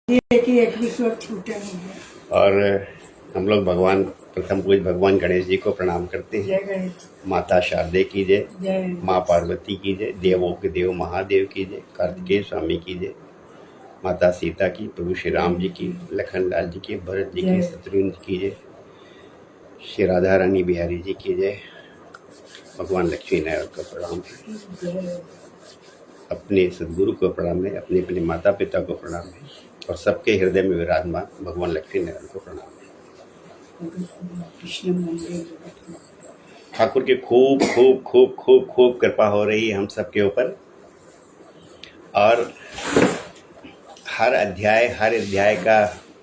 ये कि 21 वर्ष छूटे हो गया। और हम लोग भगवान प्रथम पूज भगवान गणेश जी को प्रणाम करते हैं। जय गणेश। माता शारदे की जय, जय। माँ पार्वती की जय, देवों के देव महादेव की जय, कार्तिकेय स्वामी की जय, माता सीता की, प्रभु श्री राम जी की, लखन लाल जी की, भरत जी की, शत्रुघ्न जी की जय, श्री राधा रानी बिहारी जी की जय, भगवान लक्ष्मी नारायण को प्रणाम है, अपने सदगुरु को प्रणाम है, अपने अपने माता पिता को प्रणाम है और सबके हृदय में विराजमान भगवान लक्ष्मी नारायण को प्रणाम है। ठाकुर की खूब खूब खूब खूब खूब कृपा हो रही है हम सबके ऊपर। और हर अध्याय का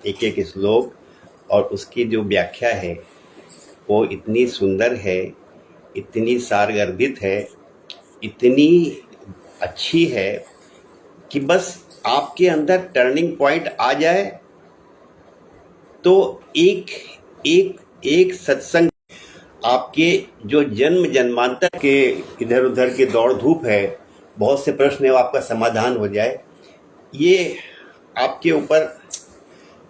एक एक श्लोक और उसकी जो व्याख्या है वो इतनी सुंदर है, इतनी सारगर्भित है, इतनी अच्छी है कि बस आपके अंदर टर्निंग पॉइंट आ जाए तो एक एक एक सत्संग आपके जो जन्म जन्मांतर के इधर उधर के दौड़ धूप है, बहुत से प्रश्न है, वो आपका समाधान हो जाए। ये आपके ऊपर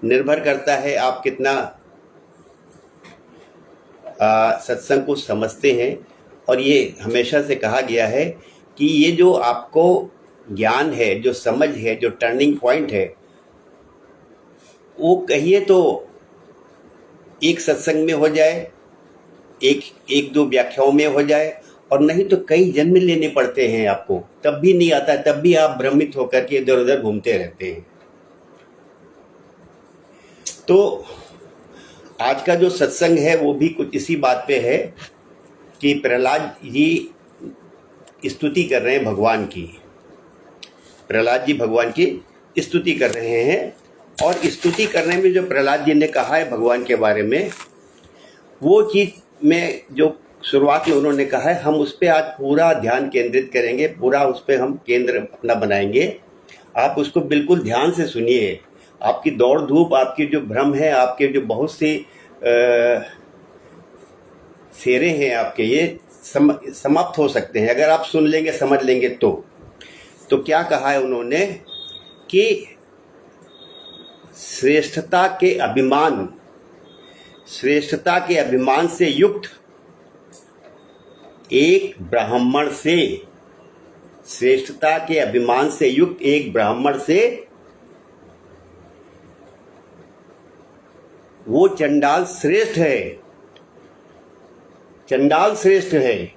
निर्भर करता है आप कितना सत्संग को समझते हैं। और ये हमेशा से कहा गया है कि ये जो आपको ज्ञान है, जो समझ है, जो टर्निंग पॉइंट है, वो कहिए तो एक सत्संग में हो जाए, एक दो व्याख्याओं में हो जाए, और नहीं तो कई जन्म लेने पड़ते हैं आपको, तब भी नहीं आता, तब भी आप भ्रमित होकर के इधर उधर घूमते रहते हैं। तो आज का जो सत्संग है वो भी कुछ इसी बात पे है कि प्रहलाद जी स्तुति कर रहे हैं भगवान की। प्रहलाद जी भगवान की स्तुति कर रहे हैं, और स्तुति करने में जो प्रहलाद जी ने कहा है भगवान के बारे में, वो चीज़ में जो शुरुआत में उन्होंने कहा है, हम उस पर आज पूरा ध्यान केंद्रित करेंगे, पूरा उस पर हम केंद्र अपना बनाएंगे। आप उसको बिल्कुल ध्यान से सुनिए। आपकी दौड़ धूप, आपकी जो भ्रम है, आपके जो बहुत सी फेरे हैं आपके, ये समाप्त हो सकते हैं अगर आप सुन लेंगे, समझ लेंगे तो क्या कहा है उन्होंने कि श्रेष्ठता के अभिमान से युक्त एक ब्राह्मण से, श्रेष्ठता के अभिमान से युक्त एक ब्राह्मण से वो चंडाल श्रेष्ठ है। चंडाल श्रेष्ठ है।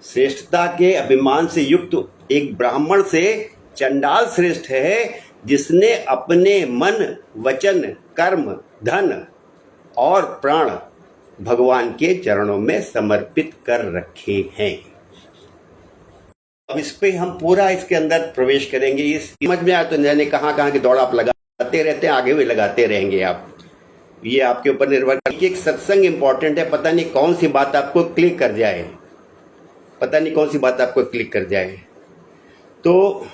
श्रेष्ठता के अभिमान से युक्त एक ब्राह्मण से चंडाल श्रेष्ठ है, जिसने अपने मन, वचन, कर्म, धन और प्राण भगवान के चरणों में समर्पित कर रखे हैं। अब इस पे हम पूरा इसके अंदर प्रवेश करेंगे। इस समझ में आया तो जाने कहाँ की दौड़ आप लगाते रहते हैं, आगे भी लगाते रहेंगे आप। ये आपके ऊपर निर्भर करता है कि एक सत्संग इंपॉर्टेंट है, पता नहीं कौन सी बात आपको क्लिक कर जाए, पता नहीं कौन सी बात आपको क्लिक कर जाए। तो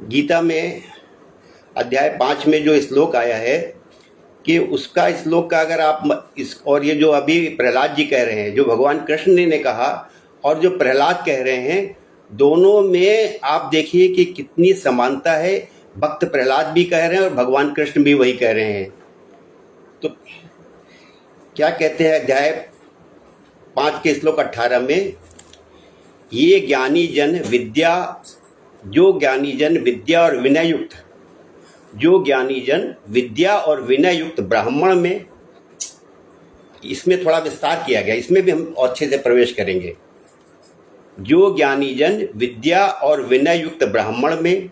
गीता में अध्याय 5 में जो श्लोक आया है कि उसका श्लोक का अगर आप और ये जो अभी प्रहलाद जी कह रहे हैं, जो भगवान कृष्ण ने कहा और जो प्रहलाद कह रहे हैं, दोनों में आप देखिए कि कितनी समानता है। भक्त प्रहलाद भी कह रहे हैं और भगवान कृष्ण भी वही कह रहे हैं। तो क्या कहते हैं अध्याय 5 के श्लोक 18 में, ये ज्ञानी जन विद्या, जो ज्ञानी जन विद्या और विनय युक्त, जो ज्ञानी जन विद्या और विनय युक्त ब्राह्मण में, इसमें थोड़ा विस्तार किया गया, इसमें भी हम अच्छे से प्रवेश करेंगे। जो ज्ञानी जन विद्या और विनय युक्त ब्राह्मण में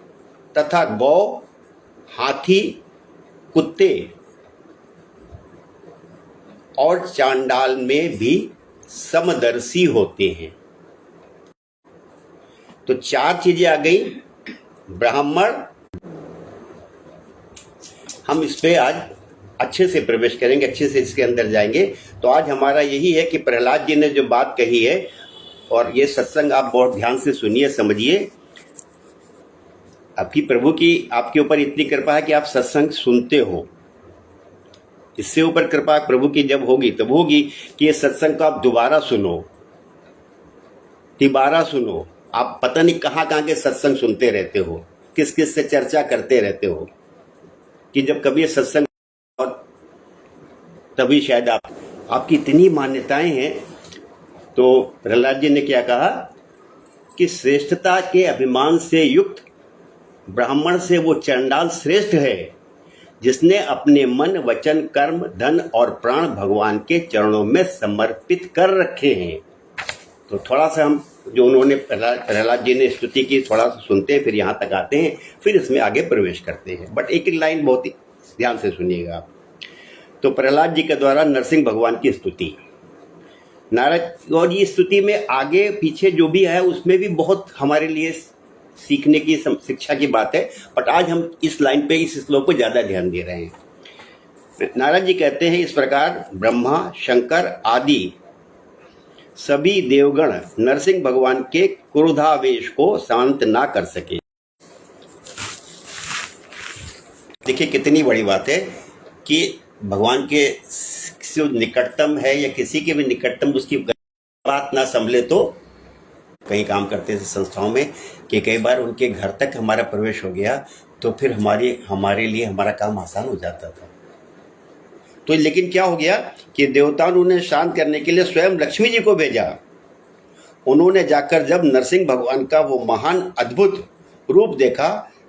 तथा गौ, हाथी, कुत्ते और चांडाल में भी समदर्शी होते हैं। तो 4 चीजें आ गई। ब्राह्मण, हम इस पे आज अच्छे से प्रवेश करेंगे, अच्छे से इसके अंदर जाएंगे। तो आज हमारा यही है कि प्रहलाद जी ने जो बात कही है, और ये सत्संग आप बहुत ध्यान से सुनिए, समझिए। आपकी प्रभु की आपके ऊपर इतनी कृपा है कि आप सत्संग सुनते हो। इससे ऊपर कृपा प्रभु की जब होगी तब होगी कि ये सत्संग को आप दोबारा सुनो, तिबारा सुनो। आप पता नहीं कहाँ के सत्संग सुनते रहते हो, किस किस से चर्चा करते रहते हो कि जब कभी सत्संग और तभी शायद आपकी इतनी मान्यताएं हैं। तो प्रहलाद जी ने क्या कहा कि श्रेष्ठता के अभिमान से युक्त ब्राह्मण से वो चंडाल श्रेष्ठ है जिसने अपने मन, वचन, कर्म, धन और प्राण भगवान के चरणों में समर्पित कर रखे हैं। तो थोड़ा सा हम जो उन्होंने प्रहलाद जी ने स्तुति की थोड़ा सा सुनते हैं, फिर यहाँ तक आते हैं, फिर इसमें आगे प्रवेश करते हैं। बट एक एक लाइन बहुत ही ध्यान से सुनिएगा आप। तो प्रहलाद जी के द्वारा नरसिंह भगवान की स्तुति, नारद और ये स्तुति में आगे पीछे जो भी है उसमें भी बहुत हमारे लिए सीखने की शिक्षा की बात है। बट आज हम इस लाइन पे, इस श्लोक को ज्यादा ध्यान दे रहे हैं। नारद जी कहते हैं इस प्रकार, ब्रह्मा, शंकर आदि सभी देवगण नरसिंह भगवान के क्रोधावेश को शांत ना कर सके। देखिए कितनी बड़ी बात है कि भगवान के जो निकटतम है या किसी के भी निकटतम उसकी बात ना संभले तो कहीं काम करते थे संस्थाओं में कि कई बार उनके घर तक हमारा प्रवेश हो गया तो फिर हमारे लिए हमारा काम आसान हो जाता था। तो लेकिन क्या हो गया कि देवताओं ने उन्हें शांत करने के लिए स्वयं लक्ष्मी जी को भेजा। उन्होंने जाकर जब नरसिंह भगवान का वो महान अद्भुत रूप देखा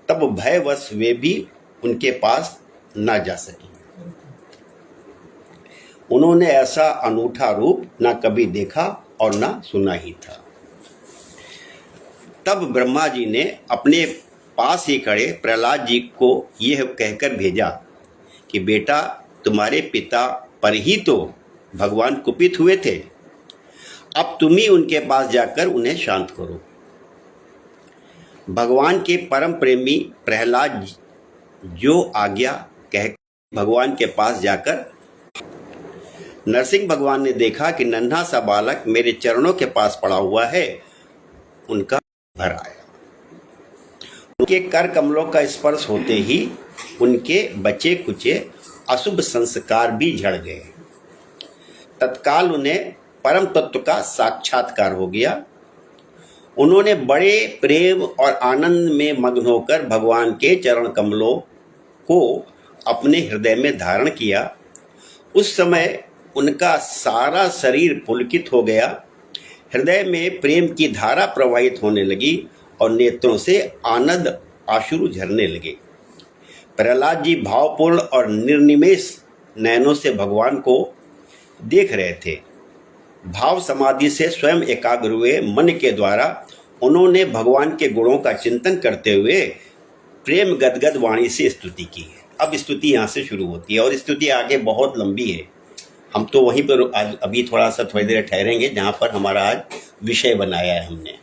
तब भयवश वे भी उनके पास ना जा सके। उन्होंने ऐसा अनूठा रूप ना कभी देखा और ना सुना ही था। तब ब्रह्मा जी ने अपने पास ही खड़े प्रहलाद जी को यह कहकर भेजा कि बेटा, तुम्हारे पिता पर ही तो भगवान कुपित हुए थे, अब तुम ही उनके पास जाकर उन्हें शांत करो। भगवान के परम प्रेमी प्रहलाद जो आज्ञा कह भगवान के पास जाकर नरसिंह भगवान ने देखा कि नन्हा सा बालक मेरे चरणों के पास पड़ा हुआ है, उनका भर आया। उनके कर कमलों का स्पर्श होते ही उनके बचे कुचे अशुभ संस्कार भी झड़ गए। तत्काल उन्हें परम तत्व का साक्षात्कार हो गया। उन्होंने बड़े प्रेम और आनंद में मग्न होकर भगवान के चरण कमलों को अपने हृदय में धारण किया। उस समय उनका सारा शरीर पुलकित हो गया, हृदय में प्रेम की धारा प्रवाहित होने लगी और नेत्रों से आनंद आश्रु झरने लगे। प्रहलाद जी भावपूर्ण और निर्निमेष नयनों से भगवान को देख रहे थे। भाव समाधि से स्वयं एकाग्र हुए मन के द्वारा उन्होंने भगवान के गुणों का चिंतन करते हुए प्रेम गदगद वाणी से स्तुति की। अब स्तुति यहाँ से शुरू होती है और स्तुति आगे बहुत लंबी है। हम तो वहीं पर अभी थोड़ी देर ठहरेंगे जहाँ पर हमारा आज विषय बनाया है हमने।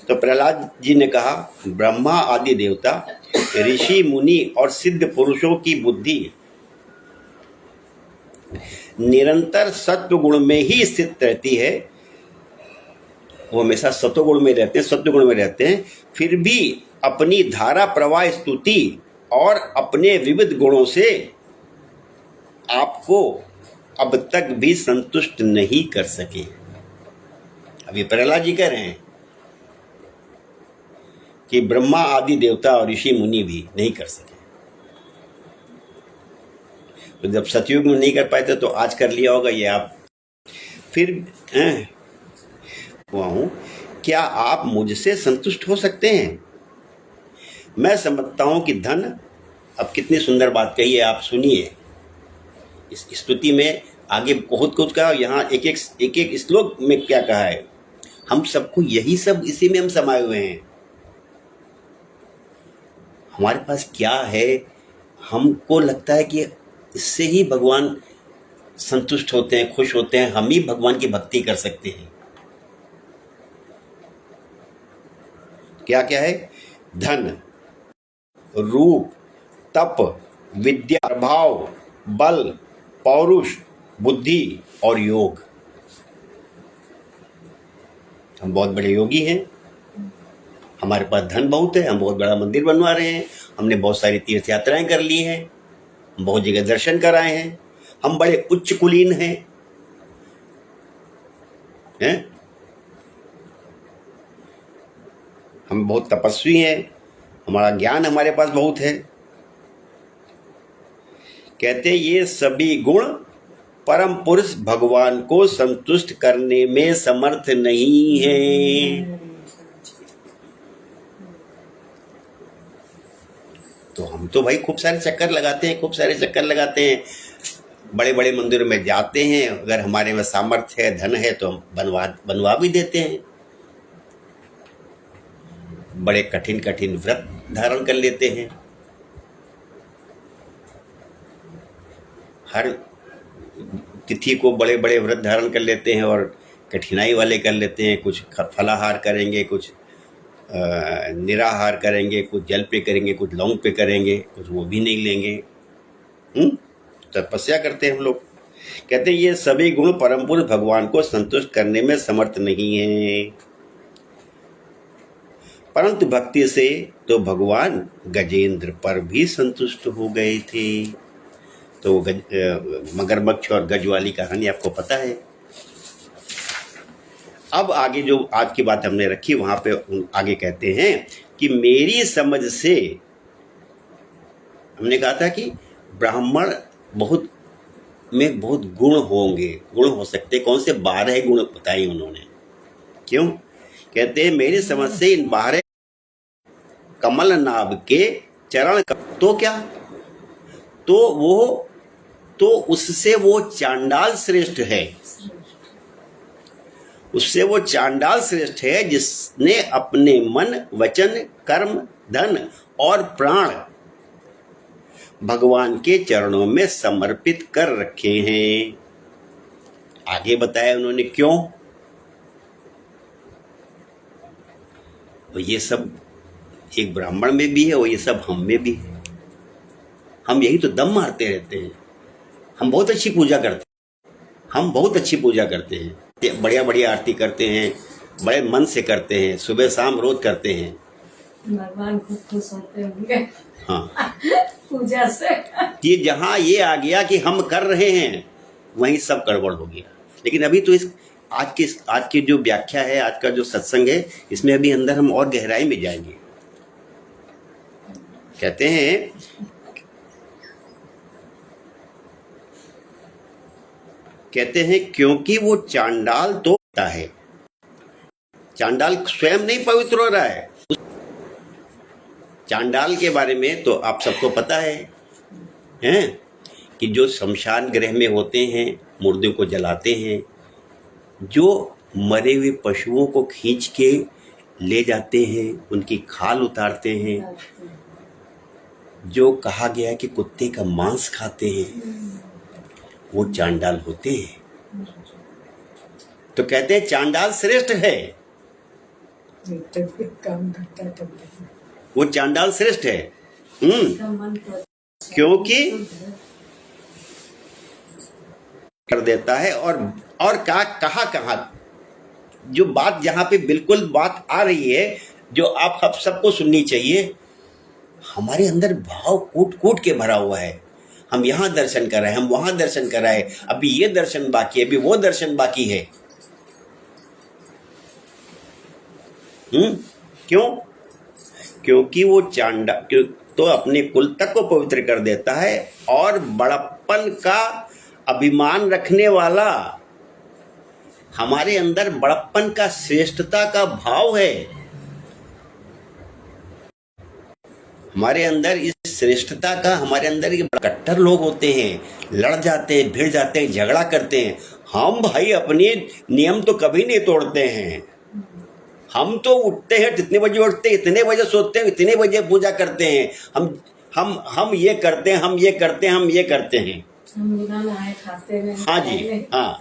तो प्रहलाद जी ने कहा, ब्रह्मा आदि देवता, ऋषि, मुनि और सिद्ध पुरुषों की बुद्धि निरंतर सत्व गुण में ही स्थित रहती है। वो हमेशा सत्व गुण में रहते हैं, सत्व गुण में रहते हैं, फिर भी अपनी धारा प्रवाह स्तुति और अपने विविध गुणों से आपको अब तक भी संतुष्ट नहीं कर सके। अभी प्रहलाद जी कह रहे हैं कि ब्रह्मा आदि देवता और ऋषि मुनि भी नहीं कर सके। तो जब सतयुग में नहीं कर पाए थे तो आज कर लिया होगा ये आप। फिर हुआ हूं, क्या आप मुझसे संतुष्ट हो सकते हैं? मैं समझता हूं कि धन, अब कितनी सुंदर बात कही है, आप सुनिए। इस स्तुति में आगे बहुत कुछ कहा, यहाँ एक एक श्लोक में क्या कहा है। हम सबको यही सब इसी में हम समाये हुए हैं। हमारे पास क्या है, हमको लगता है कि इससे ही भगवान संतुष्ट होते हैं, खुश होते हैं, हम ही भगवान की भक्ति कर सकते हैं। क्या क्या है? धन, रूप, तप, विद्या, प्रभाव, बल, पौरुष, बुद्धि और योग। हम बहुत बड़े योगी हैं, हमारे पास धन बहुत है, हम बहुत बड़ा मंदिर बनवा रहे हैं, हमने बहुत सारी तीर्थ यात्राएं कर ली हैं, हम बहुत जगह दर्शन कराए हैं, हम बड़े उच्च कुलीन हैं, हम बहुत तपस्वी हैं, हमारा ज्ञान हमारे पास बहुत है। कहते हैं ये सभी गुण परम पुरुष भगवान को संतुष्ट करने में समर्थ नहीं है। तो हम तो भाई खूब सारे चक्कर लगाते हैं, बड़े बड़े मंदिरों में जाते हैं, अगर हमारे में सामर्थ्य है, धन है तो हम बनवा भी देते हैं, बड़े कठिन कठिन व्रत धारण कर लेते हैं, हर तिथि को बड़े बड़े व्रत धारण कर लेते हैं और कठिनाई वाले कर लेते हैं, कुछ फलाहार करेंगे, कुछ निराहार करेंगे, कुछ जल पे करेंगे, कुछ लौंग पे करेंगे, कुछ वो भी नहीं लेंगे, तपस्या करते हैं हम लोग। कहते हैं ये सभी गुण परम पुरुष भगवान को संतुष्ट करने में समर्थ नहीं है, परंतु भक्ति से तो भगवान गजेंद्र पर भी संतुष्ट हो गए थे। तो मगरमच्छ और गज वाली कहानी आपको पता है। अब आगे जो आज की बात हमने रखी वहां पे आगे कहते हैं कि मेरी समझ से, हमने कहा था कि ब्राह्मण बहुत गुण होंगे, गुण हो सकते, कौन से 12 गुण बताए उन्होंने। क्यों कहते हैं मेरी समझ से इन 12 कमल नाभ के चरण तो क्या, तो उससे वो चांडाल श्रेष्ठ है, उससे वो चांडाल श्रेष्ठ है जिसने अपने मन वचन कर्म धन और प्राण भगवान के चरणों में समर्पित कर रखे हैं। आगे बताया उन्होंने क्यों। और ये सब एक ब्राह्मण में भी है और ये सब हम में भी है। हम यही तो दम मारते रहते हैं, हम बहुत अच्छी पूजा करते हैं, बढ़िया बढ़िया आरती करते हैं, बड़े मन से करते हैं, सुबह शाम रोज करते हैं, भगवान खूब खुश होते होंगे। हाँ पूजा से ये जहाँ ये आ गया कि हम कर रहे हैं वहीं सब गड़बड़ हो गया। लेकिन अभी तो इस आज की जो व्याख्या है, आज का जो सत्संग है, इसमें अभी अंदर हम और गहराई में जाएंगे। कहते हैं क्योंकि वो चांडाल तो होता है, चांडाल स्वयं नहीं पवित्र हो रहा है। चांडाल के बारे में तो आप सबको पता है कि जो शमशान गृह में होते हैं, मुर्दों को जलाते हैं, जो मरे हुए पशुओं को खींच के ले जाते हैं, उनकी खाल उतारते हैं, जो कहा गया है कि कुत्ते का मांस खाते हैं, वो चांडाल होते हैं। तो कहते हैं चांडाल श्रेष्ठ है, वो चांडाल श्रेष्ठ है। क्योंकि कर देता है। और कहा जो बात जहां पे बिल्कुल बात आ रही है, जो आप सबको सुननी चाहिए, हमारे अंदर भाव कूट के भरा हुआ है। हम यहाँ दर्शन कर रहे हैं, हम वहां दर्शन कर रहे हैं, अभी ये दर्शन बाकी है, अभी वो दर्शन बाकी है। क्यों? क्योंकि वो तो अपने कुल तक को पवित्र कर देता है और बड़प्पन का अभिमान रखने वाला, हमारे अंदर बड़प्पन का श्रेष्ठता का भाव है, हमारे अंदर इस श्रेष्ठता का, हमारे अंदर ये कट्टर लोग होते हैं, लड़ जाते हैं, भिड़ जाते हैं, झगड़ा करते हैं। हम भाई अपने नियम तो कभी नहीं तोड़ते हैं। हम तो उठते हैं, कितने बजे उठते हैं, इतने बजे सोते हैं, इतने बजे पूजा करते हैं, हम ये करते हैं, हम ये करते हैं, हम ये करते हैं। खाते हैं। हाँ जी, हाँ।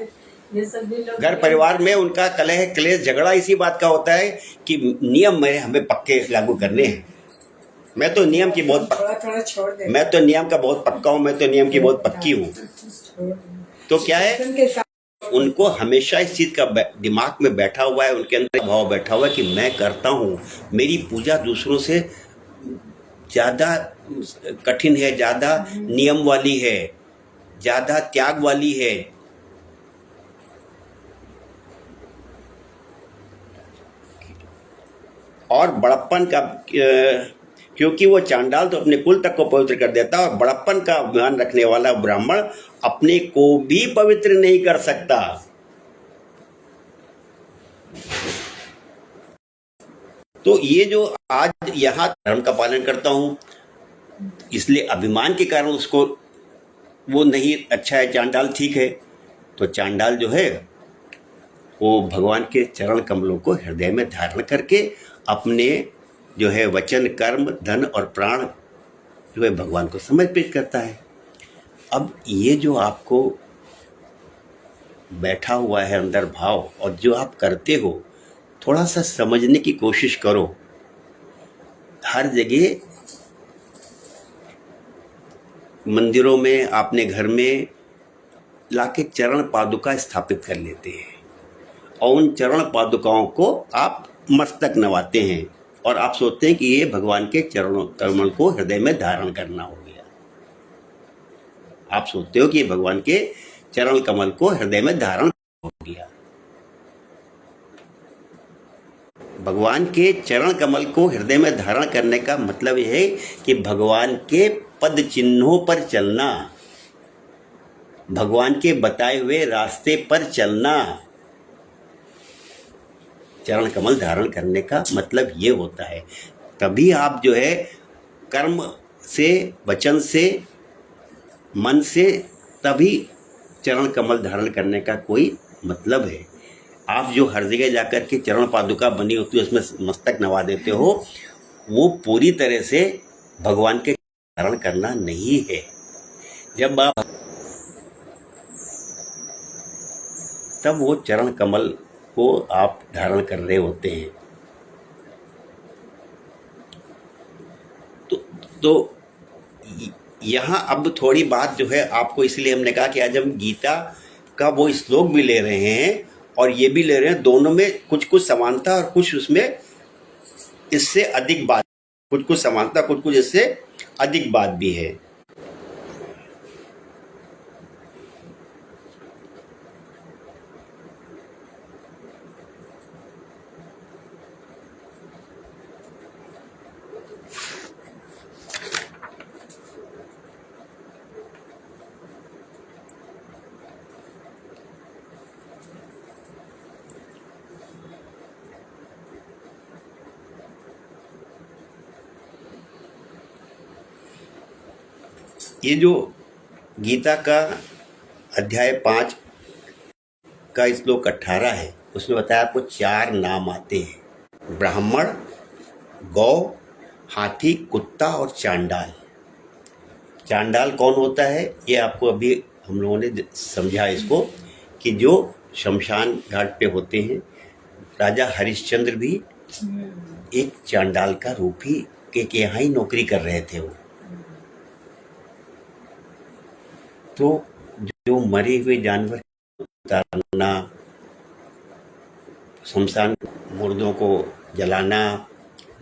ये सब भी लोग घर परिवार में उनका कलह क्लेश झगड़ा इसी बात का होता है कि नियम हमें पक्के लागू करने हैं। मैं तो नियम की बहुत मैं तो नियम का बहुत पक्का हूँ, मैं तो नियम की बहुत पक्की हूँ। तो क्या है, उनको हमेशा इस चीज का दिमाग में बैठा हुआ है, उनके अंदर भाव बैठा हुआ है कि मैं करता हूँ, मेरी पूजा दूसरों से ज्यादा कठिन है, ज्यादा नियम वाली है, ज्यादा त्याग वाली है। और बड़प्पन का क्योंकि वो चांडाल तो अपने कुल तक को पवित्र कर देता है और बड़प्पन का अभिमान रखने वाला ब्राह्मण अपने को भी पवित्र नहीं कर सकता। तो ये जो आज यहाँ धर्म का पालन करता हूं, इसलिए अभिमान के कारण उसको वो नहीं अच्छा है, चांडाल ठीक है। तो चांडाल जो है वो भगवान के चरण कमलों को हृदय में धारण करके अपने जो है वचन, कर्म, धन और प्राण जो है भगवान को समर्पित करता है। अब ये जो आपको बैठा हुआ है अंदर भाव और जो आप करते हो, थोड़ा सा समझने की कोशिश करो। हर जगह मंदिरों में, आपने घर में लाके चरण पादुका स्थापित कर लेते हैं और उन चरण पादुकाओं को आप मस्तक नवाते हैं और आप सोचते हैं कि ये भगवान के चरणों कमल को हृदय में धारण करना हो गया। आप सोचते हो कि ये भगवान के चरण कमल को हृदय में धारण हो गया। भगवान के चरण कमल को हृदय में धारण करने का मतलब यह है कि भगवान के पद चिन्हों पर चलना, भगवान के बताए हुए रास्ते पर चलना। चरण कमल धारण करने का मतलब ये होता है। तभी आप जो है कर्म से, वचन से, मन से, तभी चरण कमल धारण करने का कोई मतलब है। आप जो हर जगह जाकर के चरण पादुका बनी होती है उसमें मस्तक नवा देते हो, वो पूरी तरह से भगवान के धारण करना नहीं है। जब आप तब वो चरण कमल को आप धारण कर रहे होते हैं। तो यहाँ अब थोड़ी बात जो है आपको, इसलिए हमने कहा कि आज हम गीता का वो श्लोक भी ले रहे हैं और ये भी ले रहे हैं। दोनों में कुछ कुछ समानता और कुछ उसमें इससे अधिक बात, कुछ कुछ समानता, कुछ कुछ इससे अधिक बात भी है। ये जो गीता का अध्याय 5 का श्लोक 18 है, उसमें बताया आपको 4 नाम आते हैं: ब्राह्मण, गौ, हाथी, कुत्ता और चांडाल। चांडाल कौन होता है ये आपको अभी हम लोगों ने समझा इसको, कि जो शमशान घाट पे होते हैं। राजा हरिश्चंद्र भी एक चांडाल का रूप ही के यहाँ ही नौकरी कर रहे थे। वो तो जो मरे हुए जानवर उतारना, शमशान मुर्दों को जलाना,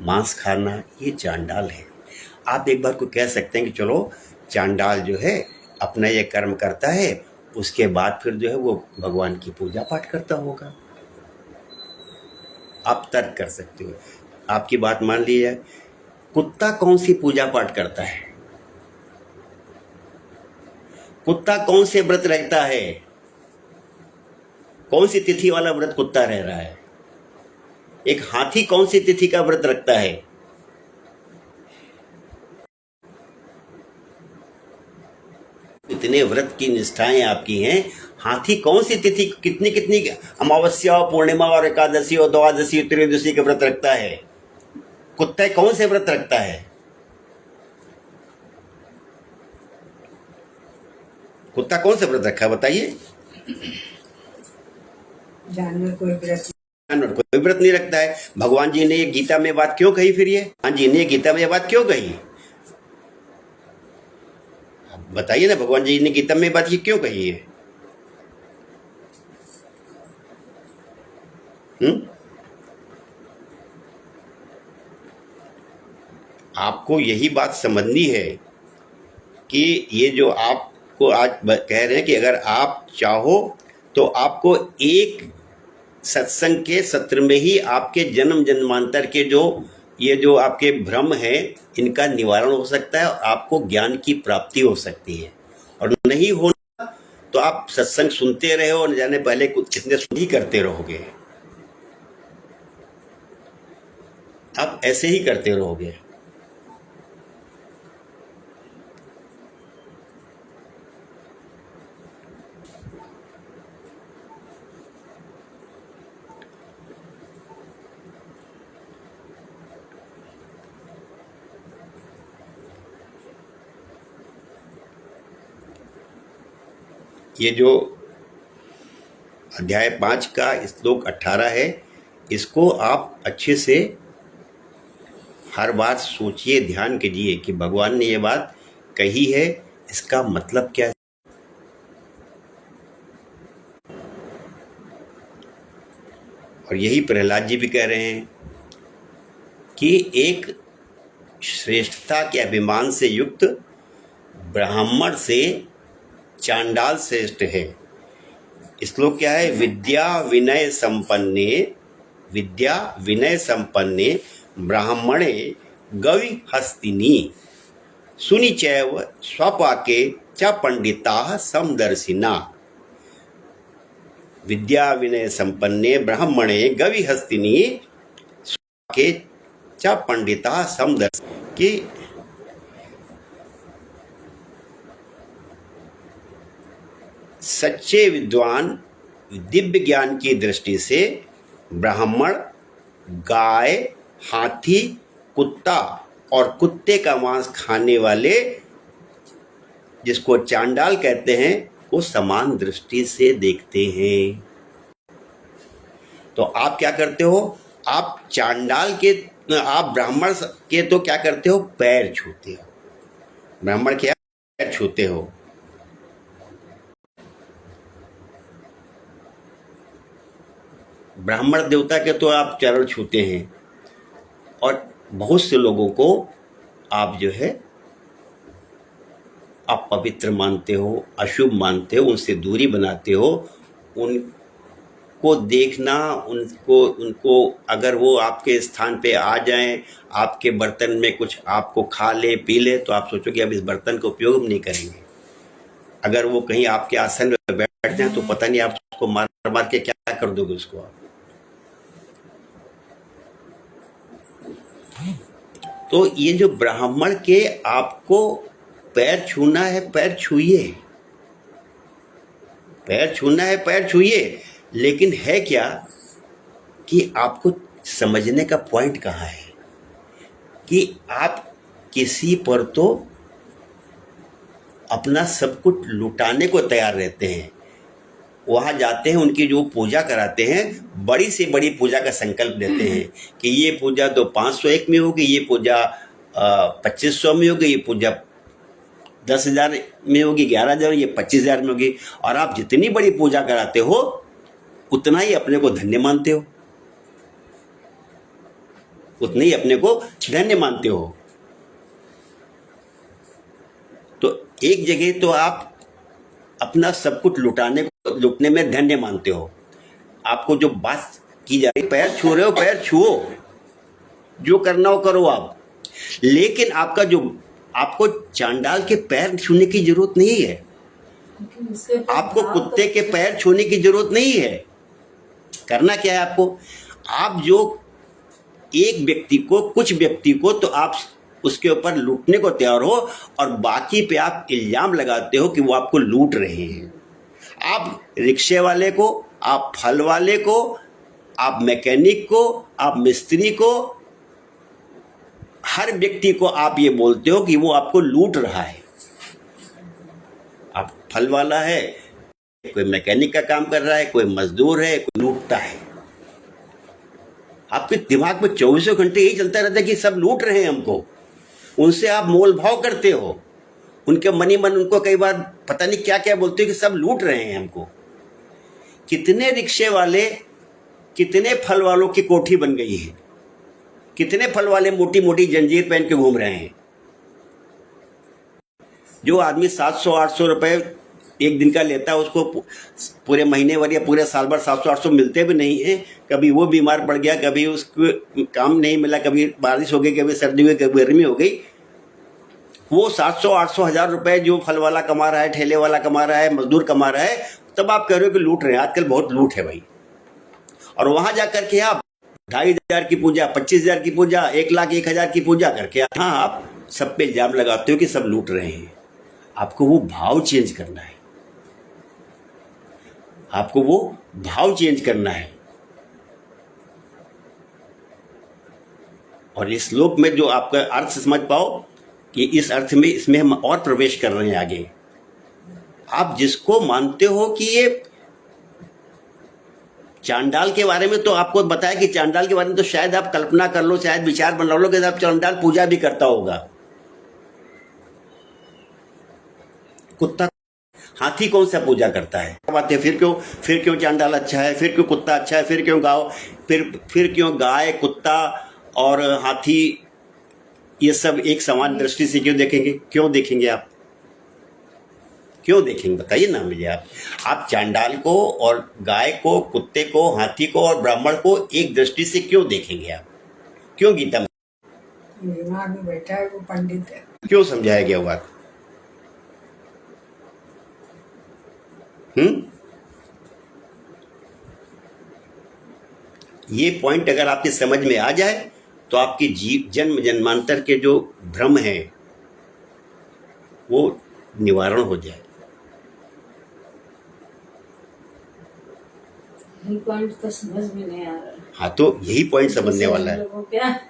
मांस खाना, ये चांडाल है। आप एक बार को कह सकते हैं कि चलो चांडाल जो है अपना ये कर्म करता है, उसके बाद फिर जो है वो भगवान की पूजा पाठ करता होगा। आप तर्क कर सकते हो, आपकी बात मान ली जाए। कुत्ता कौन सी पूजा पाठ करता है? कुत्ता कौन से व्रत रखता है? कौन सी तिथि वाला व्रत कुत्ता रह रहा है? एक हाथी कौन सी तिथि का व्रत रखता है? इतने व्रत की निष्ठाएं आपकी हैं, हाथी कौन सी तिथि, कितनी कितनी अमावस्या और पूर्णिमा और एकादशी और द्वादशी त्रयोदशी का व्रत रखता है? कुत्ता कौन से व्रत रखता है? कुत्ता कौन से व्रत रखा है बताइए? जानवर कोई व्रत नहीं रखता है। भगवान जी ने ये गीता में बात क्यों कही फिर? ये भगवान जी ने गीता में ये बात क्यों कही बताइए ना। भगवान जी ने गीता में बात ये क्यों कही है? आपको यही बात समझनी है कि ये जो आपको आज कह रहे हैं कि अगर आप चाहो तो आपको एक सत्संग के सत्र में ही आपके जन्म जन्मांतर के जो ये जो आपके भ्रम है इनका निवारण हो सकता है और आपको ज्ञान की प्राप्ति हो सकती है। और नहीं होना तो आप सत्संग सुनते रहे और न जाने पहले कुछ कितने ही करते रहोगे, आप ऐसे ही करते रहोगे। ये जो अध्याय 5 का श्लोक 18 है, इसको आप अच्छे से हर बात सोचिए, ध्यान कीजिए कि भगवान ने ये बात कही है, इसका मतलब क्या है। और यही प्रहलाद जी भी कह रहे हैं कि एक श्रेष्ठता के अभिमान से युक्त ब्राह्मण से चांडाल श्रेष्ठ है। श्लोक क्या है? विद्या विनय संपन्ने ब्राह्मणे गवि हस्तिनी सुनि चैव स्वपाके च पंडिताः समदर्शिना। विद्या विनय संपन्ने ब्राह्मणे गवि हस्तिनी स्वपाके च पंडिताः समदर्शिना। कि सच्चे विद्वान दिव्य ज्ञान की दृष्टि से ब्राह्मण गाय, हाथी, कुत्ता और कुत्ते का मांस खाने वाले, जिसको चांडाल कहते हैं, को समान दृष्टि से देखते हैं। तो आप क्या करते हो? आप चांडाल के, आप ब्राह्मण के तो क्या करते हो? पैर छूते हो। ब्राह्मण क्या? पैर छूते हो। ब्राह्मण देवता के तो आप चरण छूते हैं और बहुत से लोगों को आप जो है अपवित्र मानते हो, अशुभ मानते हो, उनसे दूरी बनाते हो। उनको देखना, उनको अगर वो आपके स्थान पे आ जाएं, आपके बर्तन में कुछ आपको खा ले पी ले, तो आप सोचोगे अब इस बर्तन का उपयोग हम नहीं करेंगे। अगर वो कहीं आपके आसन में बैठ जाए तो पता नहीं आप उसको मार मार के क्या कर दोगे उसको आप। तो ये जो ब्राह्मण के आपको पैर छूना है, पैर छूइए। पैर छूना है, पैर छूइए। लेकिन है क्या कि आपको समझने का पॉइंट कहाँ है कि आप किसी पर तो अपना सब कुछ लुटाने को तैयार रहते हैं। वहाँ जाते हैं, उनकी जो पूजा कराते हैं, बड़ी से बड़ी पूजा का संकल्प लेते हैं कि ये पूजा तो 501 में होगी, ये पूजा 2500 में होगी, ये पूजा 10,000 में होगी, 11,000, ये 25,000 में होगी। और आप जितनी बड़ी पूजा कराते हो उतना ही अपने को धन्य मानते हो, उतने ही अपने को धन्य मानते हो। तो एक जगह तो आप अपना सब कुछ लुटने में धन्य मानते हो। आपको जो बात की जा रही, पैर छू रहे हो, पैर छुओ, जो करना हो करो आप। लेकिन आपको चांडाल के पैर छूने की जरूरत नहीं है, आपको कुत्ते के पैर छूने की जरूरत नहीं है। करना क्या है आपको? आप जो एक व्यक्ति को, कुछ व्यक्ति को तो आप उसके ऊपर लूटने को तैयार हो और बाकी पे आप इल्जाम लगाते हो कि वो आपको लूट रहे हैं। आप रिक्शे वाले को, आप फल वाले को, आप मैकेनिक को, आप मिस्त्री को, हर व्यक्ति को आप ये बोलते हो कि वो आपको लूट रहा है। आप फल वाला है, कोई मैकेनिक का काम कर रहा है, कोई मजदूर है, कोई लूटता है। आपके दिमाग में 24 घंटे यही चलता रहता है कि सब लूट रहे हैं हमको। उनसे आप मोल भाव करते हो, उनके मनी मन उनको कई बार पता नहीं क्या क्या बोलते हो कि सब लूट रहे हैं हमको। कितने रिक्शे वाले, कितने फल वालों की कोठी बन गई है, कितने फल वाले मोटी मोटी जंजीर पहन के घूम रहे हैं। जो आदमी 700-800 रुपए एक दिन का लेता है उसको पूरे महीने भर या पूरे साल भर 700-800 मिलते भी नहीं हैं। कभी वो बीमार पड़ गया, कभी उसको काम नहीं मिला, कभी बारिश हो गई, कभी सर्दी हो गई, कभी गर्मी हो गई। वो 700-800 हज़ार रुपए जो फल वाला कमा रहा है, ठेले वाला कमा रहा है, मजदूर कमा रहा है, तब आप कह रहे हो कि लूट रहे हैं। आजकल बहुत लूट है भाई। और वहां जाकर के आप 2,500 की पूजा, 25,000 की पूजा, 1,01,000 की पूजा करके हाँ आप सब पे इल्जाम लगाते हो कि सब लूट रहे हैं। आपको वो भाव चेंज करना है, आपको वो भाव चेंज करना है। और इस श्लोक में जो आपका अर्थ समझ पाओ कि इस अर्थ में इसमें हम और प्रवेश कर रहे हैं आगे। आप जिसको मानते हो कि ये चांडाल के बारे में, तो आपको बताया कि चांडाल के बारे में तो शायद आप कल्पना कर लो, शायद विचार बना लो कि आप चांडाल पूजा भी करता होगा। कुत्ता, हाथी कौन सा पूजा करता है? बात है, फिर क्यों चांडाल अच्छा है, फिर क्यों कुत्ता अच्छा है, फिर क्यों गाय, फिर क्यों गाय, कुत्ता और हाथी ये सब एक समान दृष्टि से क्यों देखेंगे? क्यों देखेंगे आप? क्यों देखेंगे बताइए ना मुझे आप चांडाल को और गाय को, कुत्ते को, हाथी को और ब्राह्मण को एक दृष्टि से क्यों देखेंगे आप? क्यों गीता में दिमाग में बैठा है वो पंडित है। क्यों समझाया गया बात? ये पॉइंट अगर आपकी समझ में आ जाए तो आपके जन्म जन्मांतर के जो भ्रम है वो निवारण हो जाए। यही पॉइंट तो समझ में नहीं आ रहा। हाँ, तो यही पॉइंट समझने वाला है,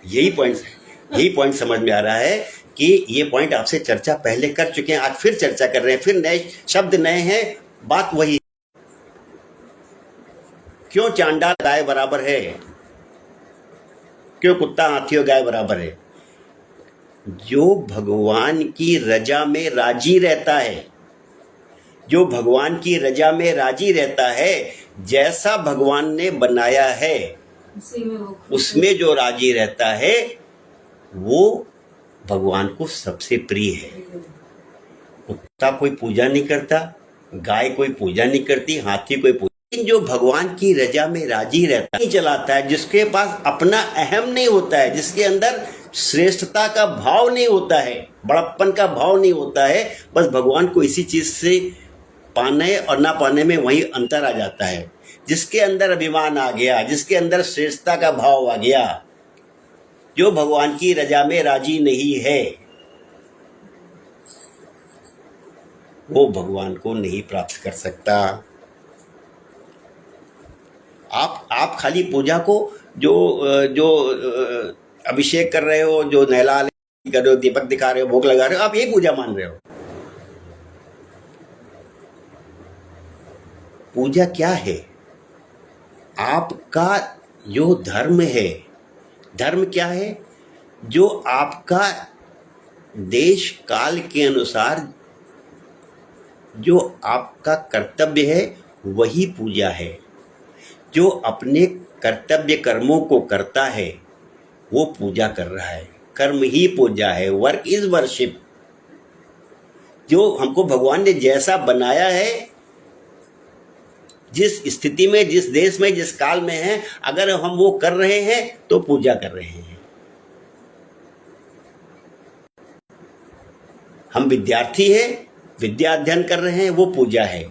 यही पॉइंट समझ में आ रहा है कि ये पॉइंट आपसे चर्चा पहले कर चुके हैं, आज फिर चर्चा कर रहे हैं, फिर नए शब्द नए हैं, बात वही। क्यों चांडाल गाय बराबर है? क्यों कुत्ता हाथी और गाय बराबर है? जो भगवान की रजा में राजी रहता है, जो भगवान की रजा में राजी रहता है, जैसा भगवान ने बनाया है उसमें जो राजी रहता है वो भगवान को सबसे प्रिय है। कुत्ता कोई पूजा नहीं करता, गाय कोई पूजा नहीं करती, हाथी कोई पूजा, जो भगवान की रजा में राजी रहता है, चलाता है, जिसके पास अपना अहम नहीं होता है, जिसके अंदर श्रेष्ठता का भाव नहीं होता है, बड़प्पन का भाव नहीं होता है, बस भगवान को इसी चीज से पाने और ना पाने में वही अंतर आ जाता है। जिसके अंदर अभिमान आ गया, जिसके अंदर श्रेष्ठता का भाव आ गया, जो भगवान की रजा में राजी नहीं है, वो भगवान को नहीं प्राप्त कर सकता। आप खाली पूजा को जो अभिषेक कर रहे हो, जो नहला कर रहे हो, दीपक दिखा रहे हो, भोग लगा रहे हो, आप यही पूजा मान रहे हो। पूजा क्या है? आपका जो धर्म है, धर्म क्या है? जो आपका देश काल के अनुसार जो आपका कर्तव्य है वही पूजा है। जो अपने कर्तव्य कर्मों को करता है वो पूजा कर रहा है, कर्म ही पूजा है, वर्क इज वर्शिप। जो हमको भगवान ने जैसा बनाया है, जिस स्थिति में, जिस देश में, जिस काल में है, अगर हम वो कर रहे हैं तो पूजा कर रहे हैं। हम विद्यार्थी हैं, विद्या अध्ययन कर रहे हैं, वो पूजा है।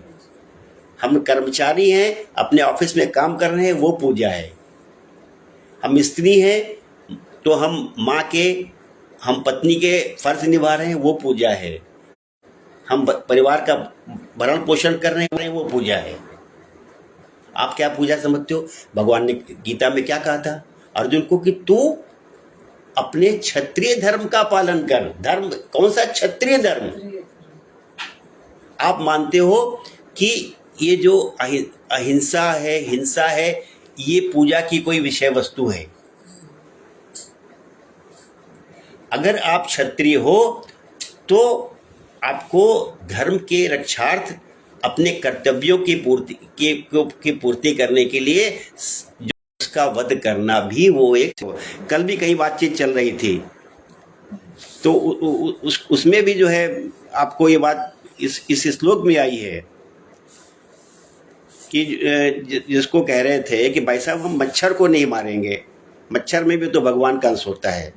हम कर्मचारी हैं, अपने ऑफिस में काम कर रहे हैं, वो पूजा है। हम स्त्री हैं तो हम माँ के, हम पत्नी के फर्ज निभा रहे हैं, वो पूजा है। हम परिवार का भरण पोषण कर रहे हैं, वो पूजा है। आप क्या पूजा समझते हो? भगवान ने गीता में क्या कहा था अर्जुन को कि तू अपने क्षत्रिय धर्म का पालन कर। धर्म कौन सा? क्षत्रिय धर्म। आप मानते हो कि ये जो अहिंसा है, हिंसा है, ये पूजा की कोई विषय वस्तु है। अगर आप क्षत्रिय हो तो आपको धर्म के रक्षार्थ अपने कर्तव्यों की पूर्ति करने के लिए जो उसका वध करना भी वो एक। कल भी कहीं बातचीत चल रही थी तो उसमें भी जो है आपको ये बात इस श्लोक में आई है कि जिसको कह रहे थे कि भाई साहब हम मच्छर को नहीं मारेंगे, मच्छर में भी तो भगवान का अंश होता है।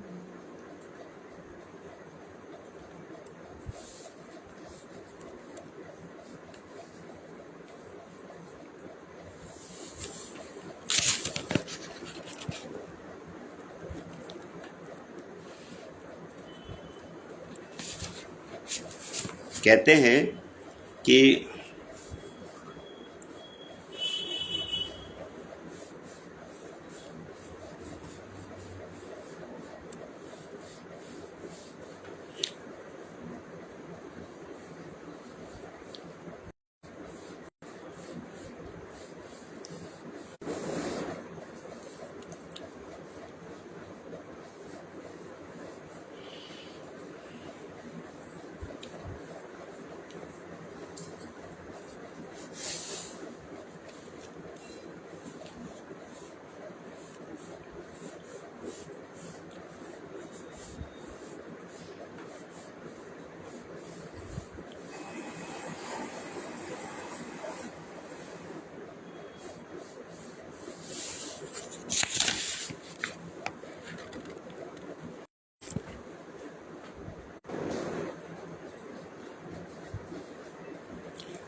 कहते हैं कि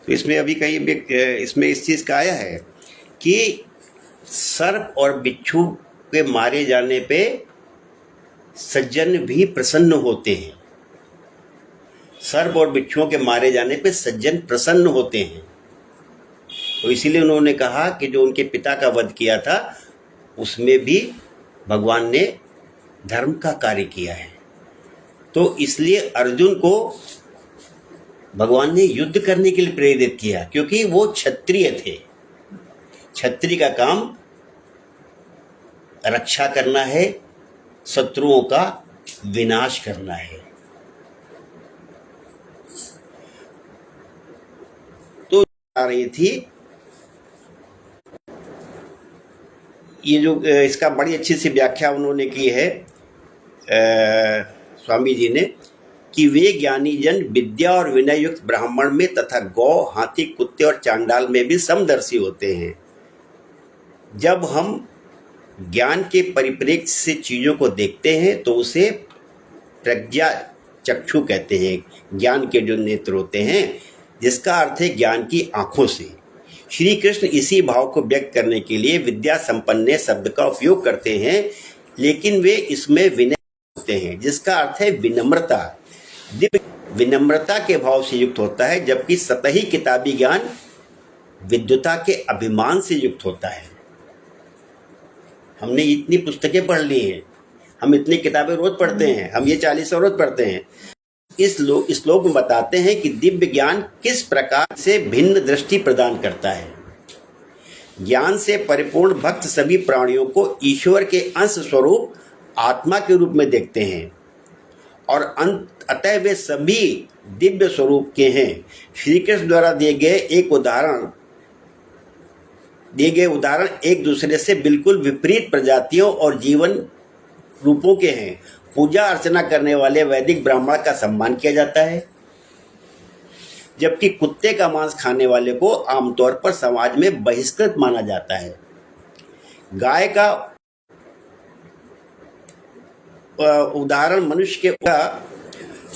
तो इसमें अभी कहीं इसमें इस चीज़ का आया है कि सर्प और बिच्छू के मारे जाने पे सज्जन भी प्रसन्न होते हैं। सर्प और बिच्छुओं के मारे जाने पे सज्जन प्रसन्न होते हैं। तो इसीलिए उन्होंने कहा कि जो उनके पिता का वध किया था उसमें भी भगवान ने धर्म का कार्य किया है। तो इसलिए अर्जुन को भगवान ने युद्ध करने के लिए प्रेरित किया, क्योंकि वो क्षत्रिय थे। क्षत्रिय का काम रक्षा करना है, शत्रुओं का विनाश करना है। तो आ रही थी ये जो इसका बड़ी अच्छी सी व्याख्या उन्होंने की है स्वामी जी ने, कि वे ज्ञानी जन विद्या और विनय युक्त ब्राह्मण में तथा गौ, हाथी, कुत्ते और चांडाल में भी समदर्शी होते हैं। जब हम ज्ञान के परिप्रेक्ष्य से चीज़ों को देखते हैं तो उसे प्रज्ञा चक्षु कहते हैं, ज्ञान के जो नेत्र होते हैं, जिसका अर्थ है ज्ञान की आंखों से। श्री कृष्ण इसी भाव को व्यक्त करने के लिए विद्या संपन्न शब्द का उपयोग करते हैं, लेकिन वे इसमें विनय होते हैं, जिसका अर्थ है विनम्रता। दिव्य विनम्रता के भाव से युक्त होता है, जबकि सतही किताबी ज्ञान विद्वता के अभिमान से युक्त होता है। हमने इतनी पुस्तकें पढ़ ली हैं, हम इतनी किताबें रोज पढ़ते हैं, हम ये 40 रोज पढ़ते हैं। इस श्लोक में बताते हैं कि दिव्य ज्ञान किस प्रकार से भिन्न दृष्टि प्रदान करता है। ज्ञान से परिपूर्ण भक्त सभी प्राणियों को ईश्वर के अंश स्वरूप आत्मा के रूप में देखते हैं और अतः वे सभी दिव्य स्वरूप के हैं। श्री कृष्ण द्वारा दिए गए उदाहरण एक दूसरे से बिल्कुल विपरीत प्रजातियों और जीवन रूपों के हैं। पूजा अर्चना करने वाले वैदिक ब्राह्मण का सम्मान किया जाता है, जबकि कुत्ते का मांस खाने वाले को आमतौर पर समाज में बहिष्कृत माना जाता है। गाय का उदाहरण मनुष्य का,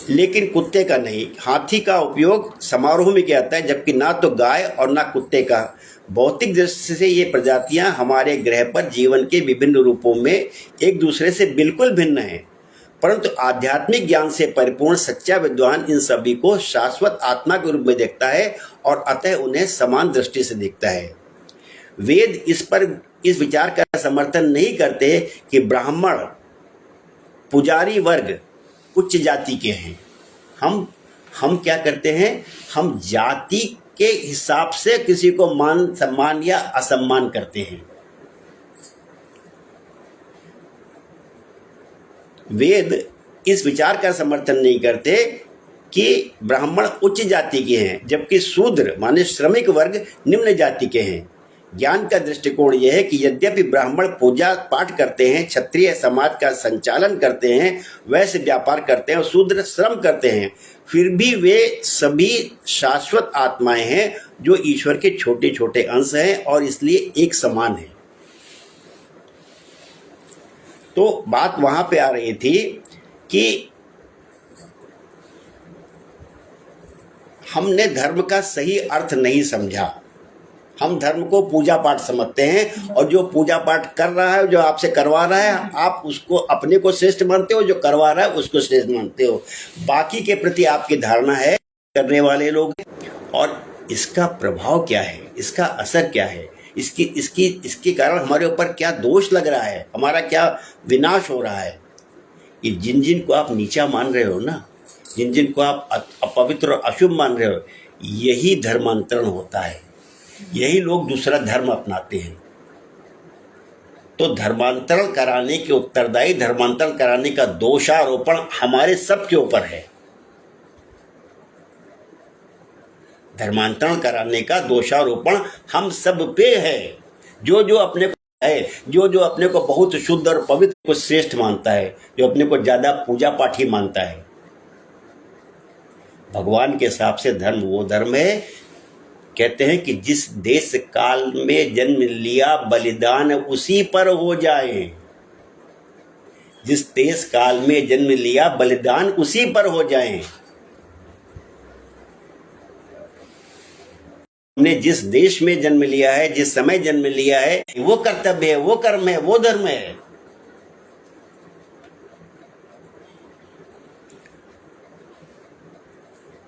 लेकिन कुत्ते का नहीं। हाथी का उपयोग समारोह में किया जाता है, जबकि ना तो गाय और ना कुत्ते का। भौतिक दृष्टि से ये प्रजातियां हमारे ग्रह पर जीवन के विभिन्न रूपों में एक दूसरे से बिल्कुल भिन्न हैं, परंतु आध्यात्मिक ज्ञान से परिपूर्ण सच्चा विद्वान इन सभी को शाश्वत आत्मा के रूप में देखता है और अतः उन्हें समान दृष्टि से देखता है। वेद इस विचार का समर्थन नहीं करते कि ब्राह्मण पुजारी वर्ग उच्च जाति के हैं। हम क्या करते हैं, हम जाति के हिसाब से किसी को मान सम्मान या असम्मान करते हैं। वेद इस विचार का समर्थन नहीं करते कि ब्राह्मण उच्च जाति के हैं, जबकि शूद्र माने श्रमिक वर्ग निम्न जाति के हैं। ज्ञान का दृष्टिकोण यह है कि यद्यपि ब्राह्मण पूजा पाठ करते हैं, क्षत्रिय समाज का संचालन करते हैं, वैश्य व्यापार करते हैं और शूद्र श्रम करते हैं, फिर भी वे सभी शाश्वत आत्माएं हैं जो ईश्वर के छोटे छोटे अंश हैं और इसलिए एक समान हैं। तो बात वहां पे आ रही थी कि हमने धर्म का सही अर्थ नहीं समझा। हम धर्म को पूजा पाठ समझते हैं और जो पूजा पाठ कर रहा है, जो आपसे करवा रहा है, आप उसको अपने को श्रेष्ठ मानते हो, जो करवा रहा है उसको श्रेष्ठ मानते हो। बाकी के प्रति आपकी धारणा है करने वाले लोग, और इसका प्रभाव क्या है, इसका असर क्या है, इसके कारण हमारे ऊपर क्या दोष लग रहा है, हमारा क्या विनाश हो रहा है। ये जिन जिन को आप नीचा मान रहे हो ना, जिन जिन को आप अपवित्र और अशुभ मान रहे हो, यही धर्मांतरण होता है। यही लोग दूसरा धर्म अपनाते हैं। तो धर्मांतरण कराने के उत्तरदायी, धर्मांतरण कराने का दोषारोपण हमारे सब के ऊपर है। धर्मांतरण कराने का दोषारोपण हम सब पे है। जो जो अपने को है, जो जो अपने को बहुत शुद्ध और पवित्र को श्रेष्ठ मानता है, जो अपने को ज्यादा पूजा पाठी मानता है, भगवान के हिसाब से धर्म वो धर्म है, कहते हैं कि जिस देश काल में जन्म लिया बलिदान उसी पर हो जाए। जिस देश काल में जन्म लिया बलिदान उसी पर हो जाए। हमने जिस देश में जन्म लिया है, जिस समय जन्म लिया है, वो कर्तव्य है, वो कर्म है, वो धर्म है।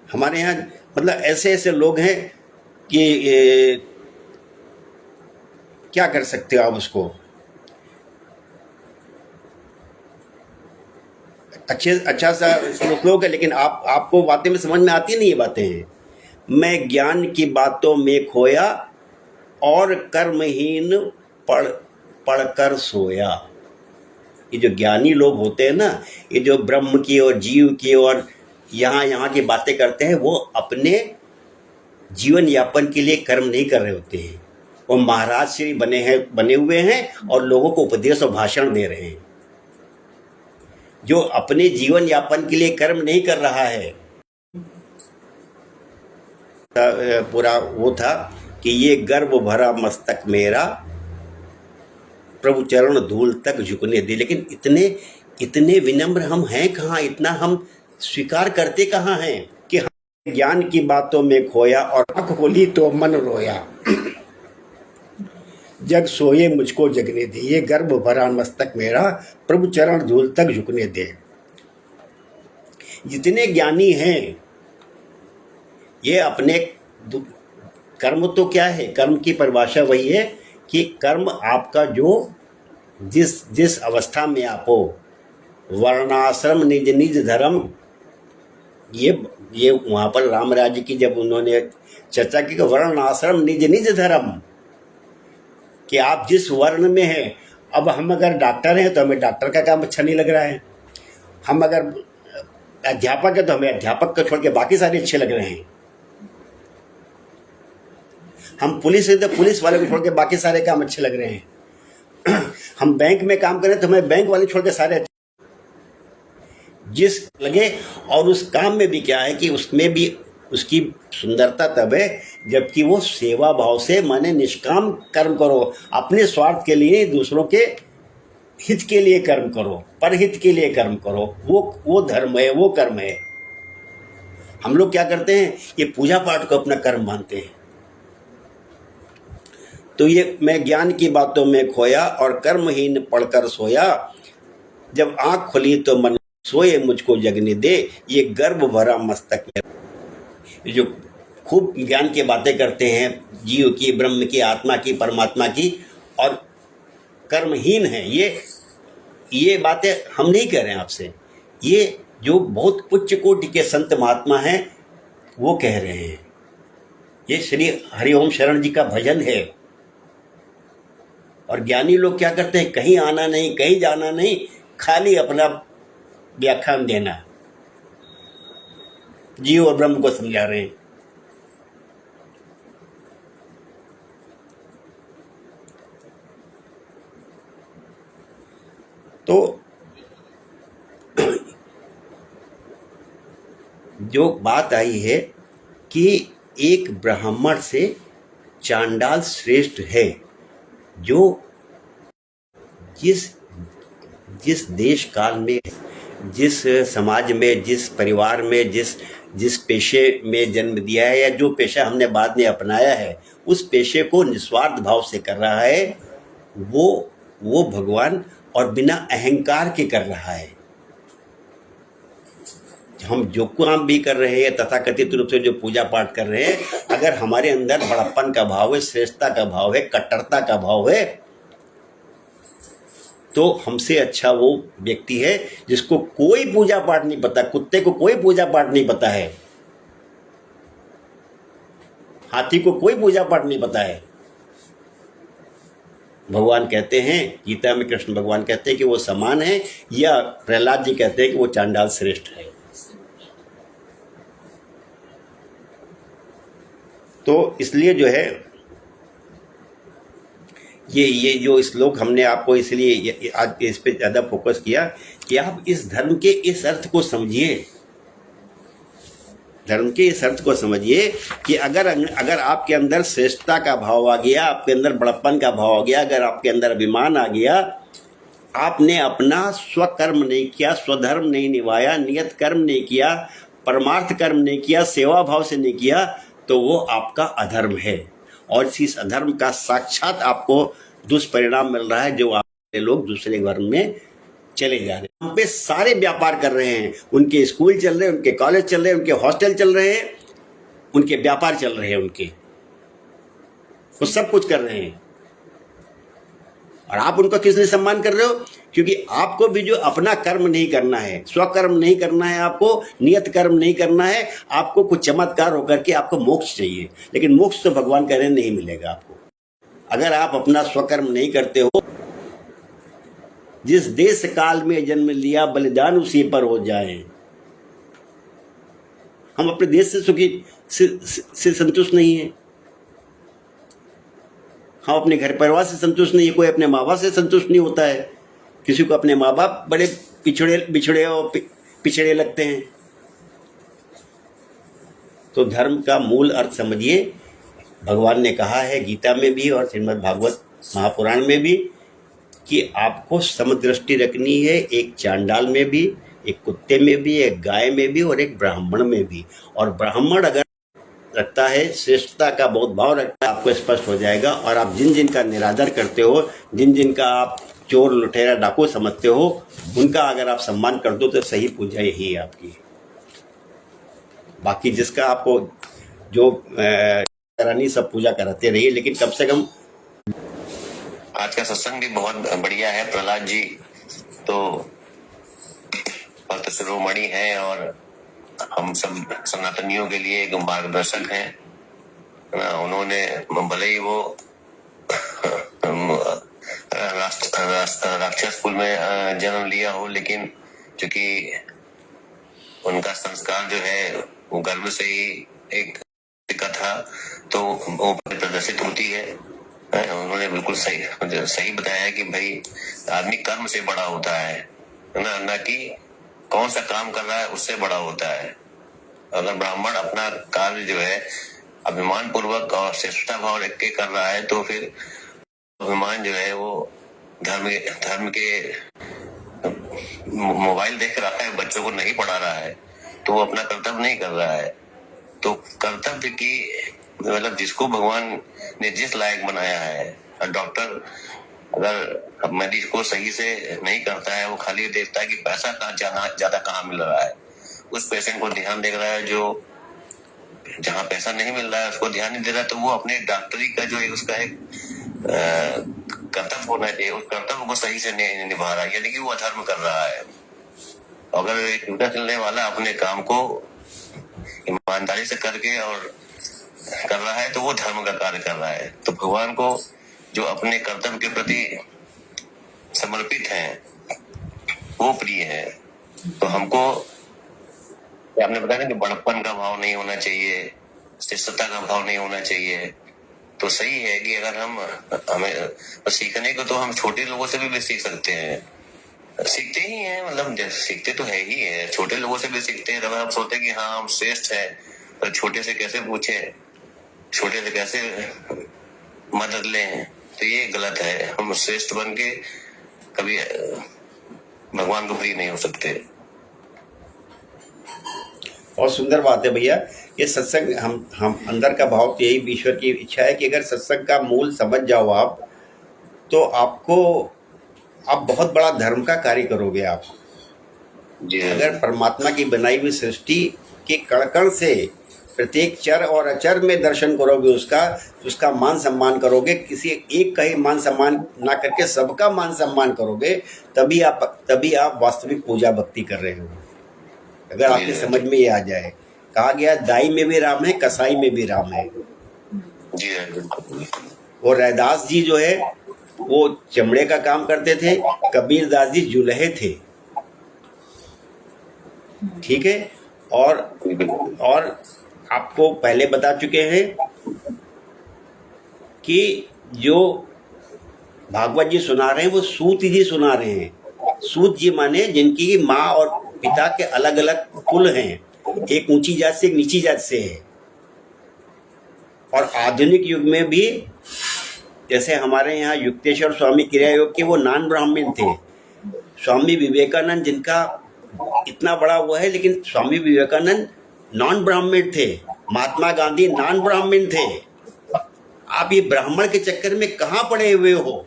हमारे यहाँ मतलब ऐसे ऐसे लोग हैं कि क्या कर सकते हो आप उसको। अच्छा सा श्लोक है, लेकिन आपको बातें में समझ में आती नहीं ये बातें हैं। मैं ज्ञान की बातों में खोया और कर्महीन पढ़कर सोया। ये जो ज्ञानी लोग होते हैं ना, ये जो ब्रह्म की और जीव की और यहाँ की बातें करते हैं, वो अपने जीवन यापन के लिए कर्म नहीं कर रहे होते हैं। वो महाराज श्री बने हुए हैं और लोगों को उपदेश और भाषण दे रहे हैं। जो अपने जीवन यापन के लिए कर्म नहीं कर रहा है, पूरा वो था कि ये गर्व भरा मस्तक मेरा प्रभु चरण धूल तक झुकने दे। लेकिन इतने विनम्र हम हैं कहाँ, इतना हम स्वीकार करते कहाँ हैं कि हम ज्ञान की बातों में खोया और आँख खोली तो मन रोया। जग सोए मुझको जगने दे, ये गर्भ भरा मस्तक मेरा प्रभु चरण धूल तक झुकने दे। जितने ज्ञानी हैं ये अपने कर्म तो क्या है, कर्म की परिभाषा वही है कि कर्म आपका जो जिस अवस्था में आप हो, वर्णाश्रम निज निज धर्म। ये वहाँ पर राम राज्य की जब उन्होंने चर्चा की कि वर्ण आश्रम निज निज धर्म, कि आप जिस वर्ण में हैं। अब हम अगर डॉक्टर हैं तो हमें डॉक्टर का काम अच्छा नहीं लग रहा है, हम अगर अध्यापक है तो हमें अध्यापक को छोड़ के बाकी सारे अच्छे लग रहे हैं, हम पुलिस हैं तो पुलिस वाले को छोड़ के बाकी सारे काम अच्छे लग रहे हैं, हम बैंक में काम करें तो हमें बैंक वाले छोड़ के सारे जिस लगे। और उस काम में भी क्या है कि उसमें भी उसकी सुंदरता तब है जबकि वो सेवा भाव से, माने निष्काम कर्म करो, अपने स्वार्थ के लिए, दूसरों के हित के लिए कर्म करो, परहित के लिए कर्म करो, वो धर्म है, वो कर्म है। हम लोग क्या करते हैं, ये पूजा पाठ को अपना कर्म मानते हैं। तो ये मैं ज्ञान की बातों में खोया और कर्महीन पढ़कर सोया, जब आंख खुली तो मन सोए मुझको जगने दे, ये गर्भ भरा मस्तक में। ये जो खूब ज्ञान की बातें करते हैं, जीव की, ब्रह्म की, आत्मा की, परमात्मा की, और कर्महीन है, ये बातें हम नहीं कह रहे हैं आपसे, ये जो बहुत उच्च कोटि के संत महात्मा हैं वो कह रहे हैं। ये श्री हरिओम शरण जी का भजन है। और ज्ञानी लोग क्या करते हैं, कहीं आना नहीं, कहीं जाना नहीं, खाली अपना व्याख्यान देना, जीव और ब्रह्म को समझा रहे हैं। तो जो बात आई है कि एक ब्राह्मण से चांडाल श्रेष्ठ है, जो जिस जिस देश काल में, जिस समाज में, जिस परिवार में, जिस पेशे में जन्म दिया है, या जो पेशा हमने बाद में अपनाया है, उस पेशे को निस्वार्थ भाव से कर रहा है, वो भगवान, और बिना अहंकार के कर रहा है। हम जो काम भी कर रहे हैं, तथाकथित रूप से जो पूजा पाठ कर रहे हैं, अगर हमारे अंदर बड़प्पन का भाव है, श्रेष्ठता का भाव है, कट्टरता का भाव है, तो हमसे अच्छा वो व्यक्ति है जिसको कोई पूजा पाठ नहीं पता। कुत्ते को कोई पूजा पाठ नहीं पता है, हाथी को कोई पूजा पाठ नहीं पता है। भगवान कहते हैं, गीता में कृष्ण भगवान कहते हैं कि वो समान है, या प्रहलाद जी कहते हैं कि वो चांडाल श्रेष्ठ है। तो इसलिए जो है ये जो श्लोक हमने आपको इसलिए आज इस पे ज़्यादा फोकस किया कि आप इस धर्म के इस अर्थ को समझिए, धर्म के इस अर्थ को समझिए कि अगर आपके अंदर श्रेष्ठता का भाव आ गया, आपके अंदर बड़प्पन का भाव आ गया, अगर आपके अंदर अभिमान आ गया, आपने अपना स्वकर्म नहीं किया, स्वधर्म नहीं निभाया, नियत कर्म नहीं किया, परमार्थ कर्म नहीं किया, सेवा भाव से नहीं किया, तो वो आपका अधर्म है। और इस अधर्म का साक्षात आपको दुष्परिणाम मिल रहा है, जो आप लोग दूसरे वर्ग में चले जा रहे हैं। हम पे सारे व्यापार कर रहे हैं, उनके स्कूल चल रहे हैं, उनके कॉलेज चल रहे हैं, उनके हॉस्टल चल रहे हैं, उनके व्यापार चल रहे हैं, उनके वो सब कुछ कर रहे हैं। और आप उनका किस लिए सम्मान कर रहे हो? क्योंकि आपको भी जो अपना कर्म नहीं करना है, स्वकर्म नहीं करना है, आपको नियत कर्म नहीं करना है, आपको कुछ चमत्कार होकर के आपको मोक्ष चाहिए, लेकिन मोक्ष तो भगवान कह रहे हैं नहीं मिलेगा आपको अगर आप अपना स्वकर्म नहीं करते हो। जिस देश काल में जन्म लिया, बलिदान उसी पर हो जाए। हम अपने देश से सुखी से संतुष्ट नहीं है, हम अपने घर परिवार से संतुष्ट नहीं है, कोई अपने माँ बाप से संतुष्ट नहीं होता है, किसी को अपने माँ बाप बड़े बिछड़े और पिछड़े लगते हैं। तो धर्म का मूल अर्थ समझिए। भगवान ने कहा है गीता में भी और श्रीमद् भागवत महापुराण में भी कि आपको समदृष्टि रखनी है, एक चांडाल में भी, एक कुत्ते में भी, एक गाय में भी और एक ब्राह्मण में भी। और ब्राह्मण अगर रखता है, श्रेष्ठता का बहुत भाव रखता है, आपको स्पष्ट हो जाएगा। और आप जिन जिन का निरादर करते हो, जिन जिन का आप चोर लुटेरा डाकू समझते हो, उनका अगर आप सम्मान कर दो तो सही पूजा यही है आपकी। बाकी जिसका आपको जो करानी सब पूजा कराते रहिए, लेकिन कम से कम आज का सत्संग भी बहुत बढ़िया है। प्रहलाद जी तो भक्त शिरोमणि हैं और हम सब सनातनियों के लिए एक मार्गदर्शक हैं। उन्होंने भले ही वो राक्षस कुल में जन्म लिया हो, लेकिन चूंकि उनका संस्कार जो है वो गर्भ से ही एक था, तो वो प्रदर्शित होती है। उन्होंने बिल्कुल सही बताया कि भाई आदमी कर्म से बड़ा होता है ना, न कि कौन सा काम कर रहा है उससे बड़ा होता है। अगर ब्राह्मण अपना कार्य जो है अभिमान पूर्वक और श्रेष्ठता भाव रख के कर रहा है, तो फिर अभिमान जो है वो धर्म के मोबाइल देख रहा है, बच्चों को नहीं पढ़ा रहा है, तो वो अपना कर्तव्य नहीं कर रहा है। तो कर्तव्य की मतलब जिसको भगवान ने जिस लायक बनाया है, डॉक्टर अगर मरीज को सही से नहीं करता है, वो खाली देखता है कि पैसा ज्यादा कहाँ मिल रहा है, उस पेशेंट को ध्यान दे रहा है, जो जहाँ पैसा नहीं मिल रहा है उसको ध्यान नहीं दे रहा है, तो वो अपने डॉक्टरी का जो है उसका एक कर्तव्य होना चाहिए, उस कर्तव्य को सही से नहीं निभा रहा है, यानी कि वो अधर्म कर रहा है। अगर एक जूता चलने वाला अपने काम को ईमानदारी से करके और कर रहा है, तो वो धर्म का कार्य कर रहा है। तो भगवान को जो अपने कर्तव्य के प्रति समर्पित हैं, वो प्रिय है। तो हमको आपने बताया कि बड़प्पन का भाव नहीं होना चाहिए, श्रेष्ठता का भाव नहीं होना चाहिए। तो सही है कि अगर हमें सीखने को, तो हम छोटे लोगों से भी सीख सकते हैं। सीखते ही हैं, मतलब सीखते तो है ही है, छोटे लोगों से भी सीखते हैं। तो हम सोचते हैं कि हाँ हम श्रेष्ठ है, तो छोटे से कैसे पूछे, छोटे से कैसे मदद लें, तो ये गलत है। हम श्रेष्ठ बन के कभी भगवान को प्रिय नहीं हो सकते। बहुत सुंदर बात है भैया। ये सत्संग हम अंदर का भाव तो यही ईश्वर की इच्छा है कि अगर सत्संग का मूल समझ जाओ आप, तो आप बहुत बड़ा धर्म का कार्य करोगे आप। जी अगर परमात्मा की बनाई हुई सृष्टि के कण कण से प्रत्येक चर और अचर में दर्शन करोगे, उसका मान सम्मान करोगे, किसी एक का ही मान सम्मान ना करके सबका मान सम्मान करोगे, तभी आप वास्तविक पूजा भक्ति कर रहे हो। अगर आपकी समझ में ये आ जाए, कहा गया दाई में भी राम है, कसाई में भी राम है। जी और रैदास जी जो है वो चमड़े का काम करते थे, कबीर दास जी जुल्हे थे, ठीक है। और आपको पहले बता चुके हैं कि जो भागवत जी सुना रहे हैं वो सूत जी सुना रहे हैं। सूत जी माने जिनकी माँ और पिता के अलग अलग कुल हैं, एक ऊंची जात से एक नीची जात से है। और आधुनिक युग में भी जैसे हमारे यहाँ युक्तेश्वर स्वामी क्रिया योग के वो नॉन ब्राह्मण थे। स्वामी विवेकानंद जिनका इतना बड़ा वो है, लेकिन स्वामी विवेकानंद नॉन ब्राह्मण थे। महात्मा गांधी नॉन ब्राह्मण थे। आप ये ब्राह्मण के चक्कर में कहाँ पड़े हुए हो?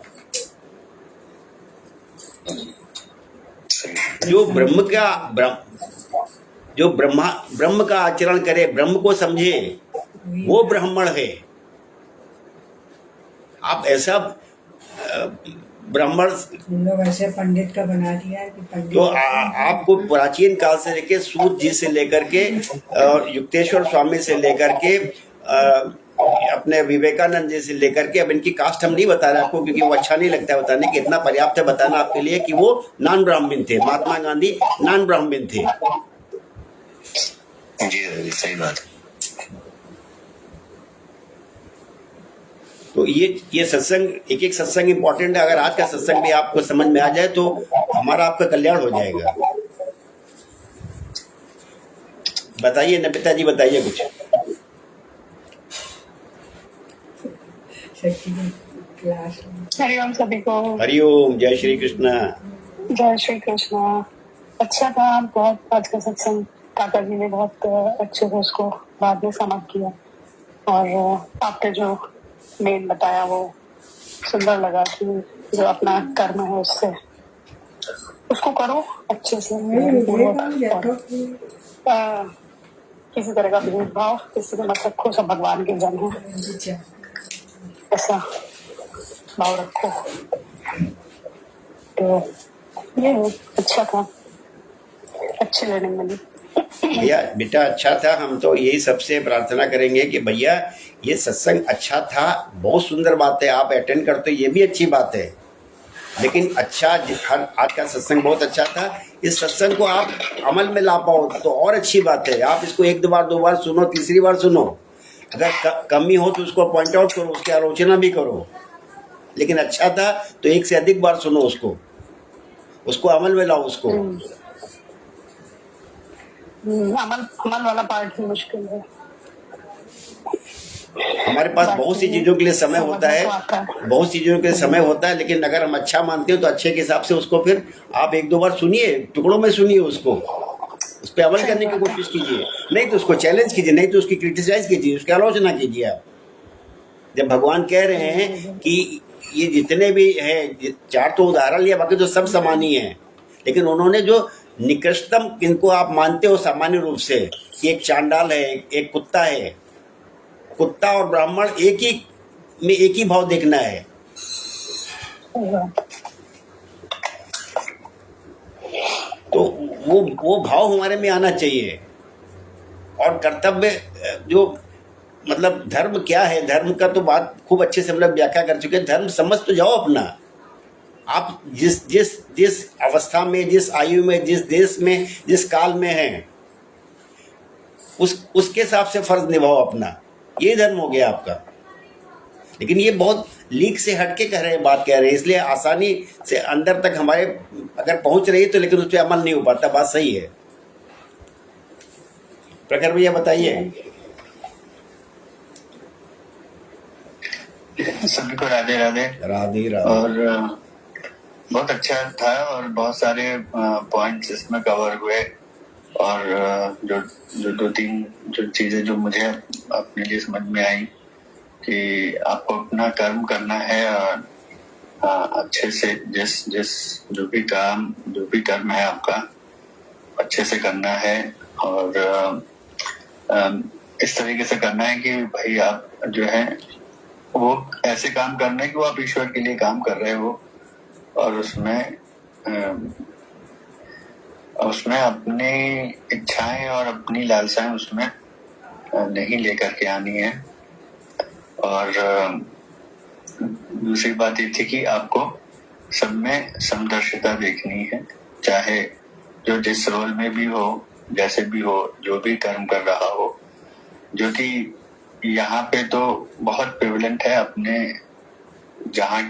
जो ब्रह्म का आचरण करे, ब्रह्म को समझे, वो ब्राह्मण है। आप ऐसा ब्राह्मण लोग ऐसे पंडित का बना दिया है कि पंडित तो आपको प्राचीन काल से लेके सूत जी से लेकर के युक्तेश्वर स्वामी से लेकर के अपने विवेकानंद जी से लेकर के, अब इनकी कास्ट हम नहीं बता रहे आपको क्योंकि वो अच्छा नहीं लगता है बताने कि इतना पर्याप्त है बताना आपके लिए कि वो नॉन ब्राह्मण थे। महात्मा गांधी नॉन ब्राह्मण थे। जी सही बात। तो ये सत्संग, एक सत्संग इम्पोर्टेंट है। अगर आज का सत्संग भी आपको समझ में आ जाए तो हमारा आपका कल्याण हो जाएगा। बताइए नमिता जी, बताइए कुछ। हरिओम सभी को। हरिओम, जय श्री कृष्णा। जय श्री कृष्णा। अच्छा था बहुत आज का सत्संग। काका जी ने बहुत अच्छे से उसको बाद में समाप्त किया, और आपने जो मेन बताया वो सुंदर लगा कि जो अपना कर्म है उससे उसको करो अच्छे से। किसी तरह का भेदभाव किसी को मत रखो, सब भगवान के जन है, ऐसा भाव रखो। तो ये अच्छा था, अच्छी लर्निंग मिली। भैया बेटा अच्छा था। हम तो यही सबसे प्रार्थना करेंगे कि भैया ये सत्संग अच्छा था, बहुत सुंदर बात है। आप अटेंड करते हो ये भी अच्छी बात है, लेकिन अच्छा हर आज का सत्संग बहुत अच्छा था। इस सत्संग को आप अमल में ला पाओ तो और अच्छी बात है। आप इसको एक दो बार सुनो, तीसरी बार सुनो। अगर कमी हो तो उसको पॉइंट आउट करो, उसकी आलोचना भी करो, लेकिन अच्छा था तो एक से अधिक बार सुनो उसको अमल में लाओ उसको। अमल वाला पार्ट ही मुश्किल है। हमारे पास बहुत सी चीजों के लिए समय होता है, बहुत सी चीजों के लिए समय होता है, लेकिन अगर हम अच्छा मानते हो तो अच्छे के हिसाब से उसको फिर आप एक दो बार सुनिए, टुकड़ों में सुनिए उसको, उस पर अमल करने की कोशिश कीजिए। नहीं तो उसको चैलेंज कीजिए, नहीं तो उसकी क्रिटिसाइज कीजिए, उसकी आलोचना कीजिए आप। जब भगवान कह रहे हैं कि ये जितने भी हैं, चार तो उदाहरण लिया, बाकी तो सब समान ही है, लेकिन उन्होंने जो निकृष्टतम इनको आप मानते हो सामान्य रूप से कि एक चांडाल है, एक कुत्ता है, कुत्ता और ब्राह्मण एक ही भाव देखना है। तो वो भाव हमारे में आना चाहिए। और कर्तव्य जो मतलब धर्म क्या है, धर्म का तो बात खूब अच्छे से हम लोग व्याख्या कर चुके हैं। धर्म समझ तो जाओ अपना। आप जिस अवस्था में, जिस आयु में, जिस देश में, जिस काल में हैं, उसके हिसाब से फर्ज निभाओ अपना। ये धर्म हो गया आपका। लेकिन ये बहुत लीक से हटके कह रहे हैं, बात कह रहे हैं, इसलिए आसानी से अंदर तक हमारे अगर पहुंच रही है तो, लेकिन उस पर अमल नहीं हो पाता। बात सही है। प्रखर भैया बताइए। सभी को राधे राधे। राधे राधे। और बहुत अच्छा था और बहुत सारे पॉइंट्स इसमें कवर हुए, और जो जो दो तीन जो चीजें जो मुझे अपने लिए समझ में आई कि आपको अपना कर्म करना है और अच्छे से जो भी कर्म है आपका अच्छे से करना है, और इस तरीके से करना है कि भाई आप जो है वो ऐसे काम करना है कि वो आप ईश्वर के लिए काम कर रहे हो, और उसमें अपनी इच्छाएं और अपनी लालसाएं उसमें नहीं लेकर के आनी है। और दूसरी बात ये थी कि आपको सब में समदर्शिता देखनी है, चाहे जो जिस रोल में भी हो, जैसे भी हो, जो भी कर्म कर रहा हो, जो कि यहाँ पे तो बहुत प्रिविलेंट है अपने जहाँ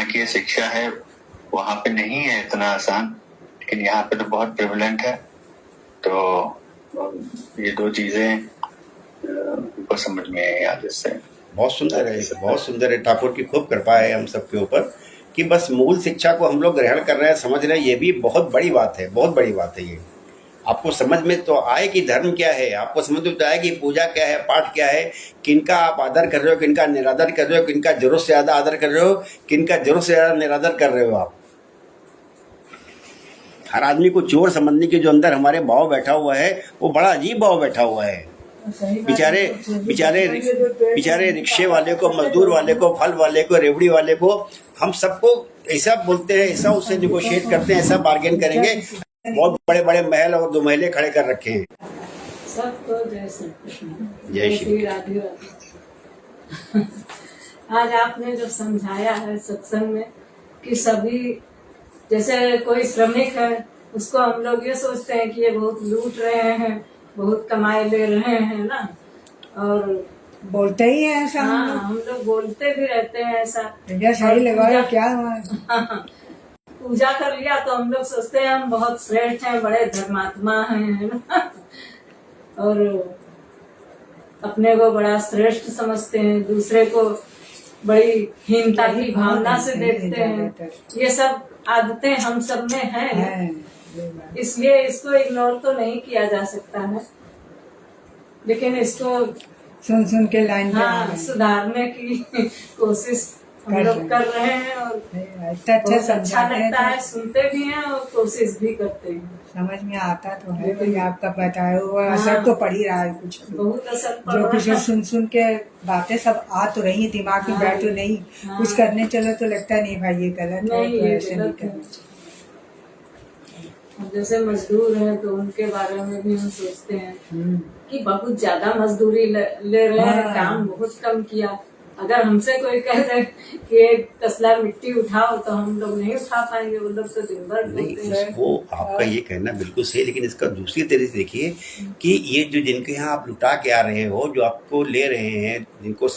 की शिक्षा है वहाँ पे नहीं है इतना आसान, लेकिन यहाँ पे तो बहुत प्रिविलेंट है। तो ये दो चीजें को समझ में आई आज इससे। बहुत सुंदर है, बहुत सुंदर है। ठाकुर की खूब कृपा है हम सबके ऊपर कि बस मूल शिक्षा को हम लोग ग्रहण कर रहे हैं, समझ रहे हैं। ये भी बहुत बड़ी बात है, बहुत बड़ी बात है। ये आपको समझ में तो आए कि धर्म क्या है, आपको समझ में तो आए कि पूजा क्या है, पाठ क्या है, किनका आप आदर कर रहे हो, किनका निरादर कर रहे हो, किनका जरूरत से ज्यादा आदर कर रहे हो, किनका जरूरत से ज्यादा निरादर कर रहे हो आप। हर आदमी को चोर समझने के जो अंदर हमारे भाव बैठा हुआ है, वो बड़ा अजीब भाव बैठा हुआ है। बेचारे रिक्शे वाले को, मजदूर वाले को, फल वाले को, रेवड़ी वाले को, हम सबको ऐसा बोलते हैं, ऐसा उससे निगोशिएट करते हैं, ऐसा बार्गेन करेंगे। बहुत बड़े बड़े महल और 2 महले खड़े कर रखे हैं। सबको जय श्री कृष्ण, जय श्री राधे राधे। आज आपने जो समझाया है सत्संग में कि सभी, जैसे कोई श्रमिक है उसको हम लोग ये सोचते हैं कि ये बहुत लूट रहे हैं, बहुत कमाई ले रहे हैं ना, और बोलते ही है ऐसा। हाँ, हम लोग बोलते भी रहते हैं ऐसा। सही लगा क्या हुआ? पूजा कर लिया तो हम लोग सोचते हैं हम बहुत श्रेष्ठ हैं, बड़े धर्मात्मा हैं, है ना, और अपने को बड़ा श्रेष्ठ समझते हैं, दूसरे को बड़ी हीनता की भावना से देखते हैं। ये सब आदतें हम सब में हैं, इसलिए इसको इग्नोर तो नहीं किया जा सकता है, लेकिन इसको सुन के लाइन सुधारने की कोशिश हम लोग कर रहे हैं, और बहुत अच्छा लगता है, सुनते भी हैं और कोशिश भी करते हैं। समझ में आता तो है कि आपका बताया हुआ असर तो पड़ ही रहा है, कुछ बहुत असर पड़ रहा है। जो कुछ सुन के बातें सब आ तो रही, दिमाग में बैठ तो नहीं, कुछ करने चलो तो लगता नहीं भाई ये गलत है, तो ऐसे नहीं करना चाहिए। जैसे मजदूर हैं तो उनके बारे में भी हम सोचते हैं कि बहुत ज्यादा मजदूरी ले रहे हैं, काम बहुत कम किया। अगर हमसे कोई कह दे कि एक तसला मिट्टी उठाओ तो हम लोग नहीं उठा पाएंगे, वो लोग तो दिन भर बोलते हैं। वो आपका ये कहना बिल्कुल सही, लेकिन इसका दूसरी तरह से देखिए कि ये जो जिनके यहाँ आप लुटा के आ रहे हो, जो आपको ले रहे हैं, जिनको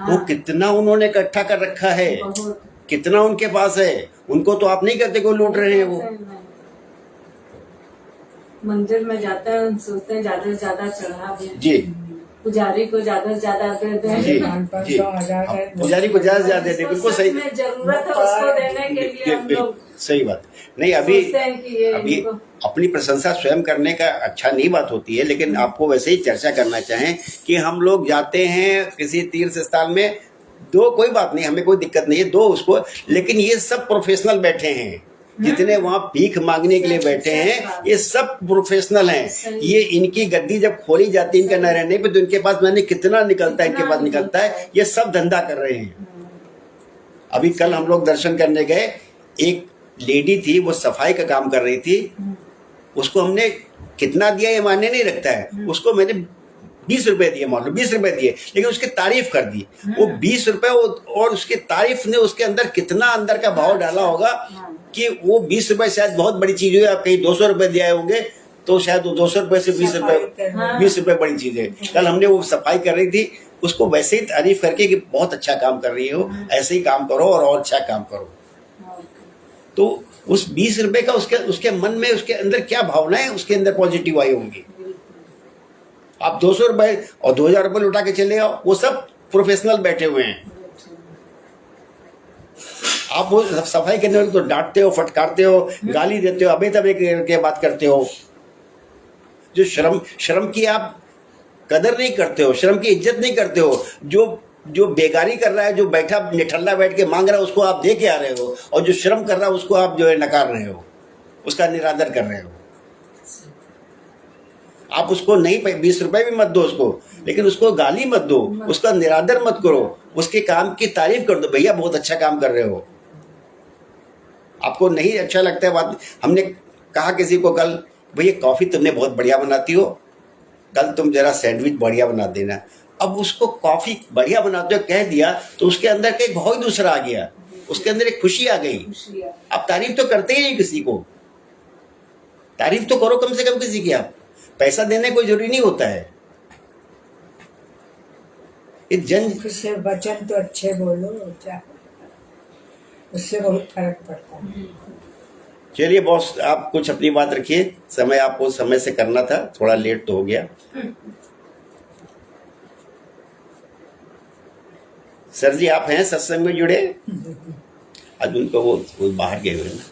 वो कितना उन्होंने इकट्ठा कर रखा है, कितना उनके पास है, उनको तो आप नहीं कहते को लूट रहे हैं। वो मंदिर में जाते हैं, सोचते हैं ज्यादा से ज्यादा चढ़ा दें, जी पुजारी को ज्यादा से ज्यादा दे दें, पुजारी को ज्यादा से ज्यादा दे, बिल्कुल सही, जरूरत है उसको देने के लिए हम लोग सही बात नहीं। अभी अपनी प्रशंसा स्वयं करने का अच्छा नहीं बात होती है, लेकिन आपको वैसे ही चर्चा करना चाहें कि हम लोग जाते हैं किसी तीर्थ स्थल में, दो कोई बात नहीं, हमें कोई दिक्कत नहीं है, दो उसको, लेकिन ये सब प्रोफेशनल बैठे हैं, जितने वहाँ भीख मांगने के लिए बैठे हैं, ये सब प्रोफेशनल हैं। ये इनकी गद्दी जब खोली जाती है इनका न रहने पे, तो इनके पास मैंने कितना निकलता है, इनके पास निकलता है, ये सब धंधा कर रहे हैं। अभी कल हम लोग दर्शन करने गए, एक लेडी थी, वो सफाई का काम कर रही थी, उसको हमने कितना दिया ये मायने नहीं रखता है, उसको मैंने 20 रुपए दिए, मान लो 20 रुपए दिए, लेकिन उसकी तारीफ कर दी। वो 20 रुपए और उसकी तारीफ ने उसके अंदर कितना अंदर का भाव डाला होगा कि वो 20 रुपए शायद बहुत बड़ी चीज हुई, आप कहीं 200 रुपए दिए होंगे तो शायद वो 200 रुपए से 20 रुपए बड़ी चीज है। कल हमने वो सफाई कर रही थी, उसको वैसे ही तारीफ करके कि बहुत अच्छा काम कर रही हो, ऐसे ही काम करो और अच्छा काम करो। तो उस 20 रुपए का उसके मन में, उसके अंदर क्या भावना है, उसके अंदर पॉजिटिव आई होंगी। आप 200 रुपए और 2000 रुपए लुटा के चले आओ, वो सब प्रोफेशनल बैठे हुए हैं। आप वो सफाई करने वाले तो डांटते हो, फटकारते हो, गाली देते हो, अबे तबे के बात करते हो। जो श्रम की आप कदर नहीं करते हो, श्रम की इज्जत नहीं करते हो। जो बेगारी कर रहा है, जो बैठा निठल्ला बैठ के मांग रहा है, उसको आप दे के आ रहे हो, और जो श्रम कर रहा है उसको आप जो है नकार रहे हो, उसका निरादर कर रहे हो। आप उसको नहीं 20 रुपए भी मत दो उसको, लेकिन उसको गाली मत दो, उसका निरादर मत करो, उसके काम की तारीफ कर दो, भैया बहुत अच्छा काम कर रहे हो। आपको नहीं अच्छा लगता है बात, हमने कहा किसी को कल, भैया कॉफी तुमने बहुत बढ़िया बनाती हो, कल तुम जरा सैंडविच बढ़िया बना देना। अब उसको कॉफी बढ़िया बनाते हो कह दिया तो उसके अंदर का एक भाव ही दूसरा आ गया, उसके अंदर एक खुशी आ गई। आप तारीफ तो करते ही नहीं किसी को, तारीफ तो करो कम से कम किसी की। आप पैसा देने कोई जरूरी नहीं होता है। से वचन तो अच्छे बोलो, क्या उससे बहुत फर्क पड़ता है। चलिए बॉस, आप कुछ अपनी बात रखिए, समय आपको समय से करना था, थोड़ा लेट तो हो गया। सर जी आप हैं सत्संग में जुड़े? आज उनको वो बाहर गए हुए हैं।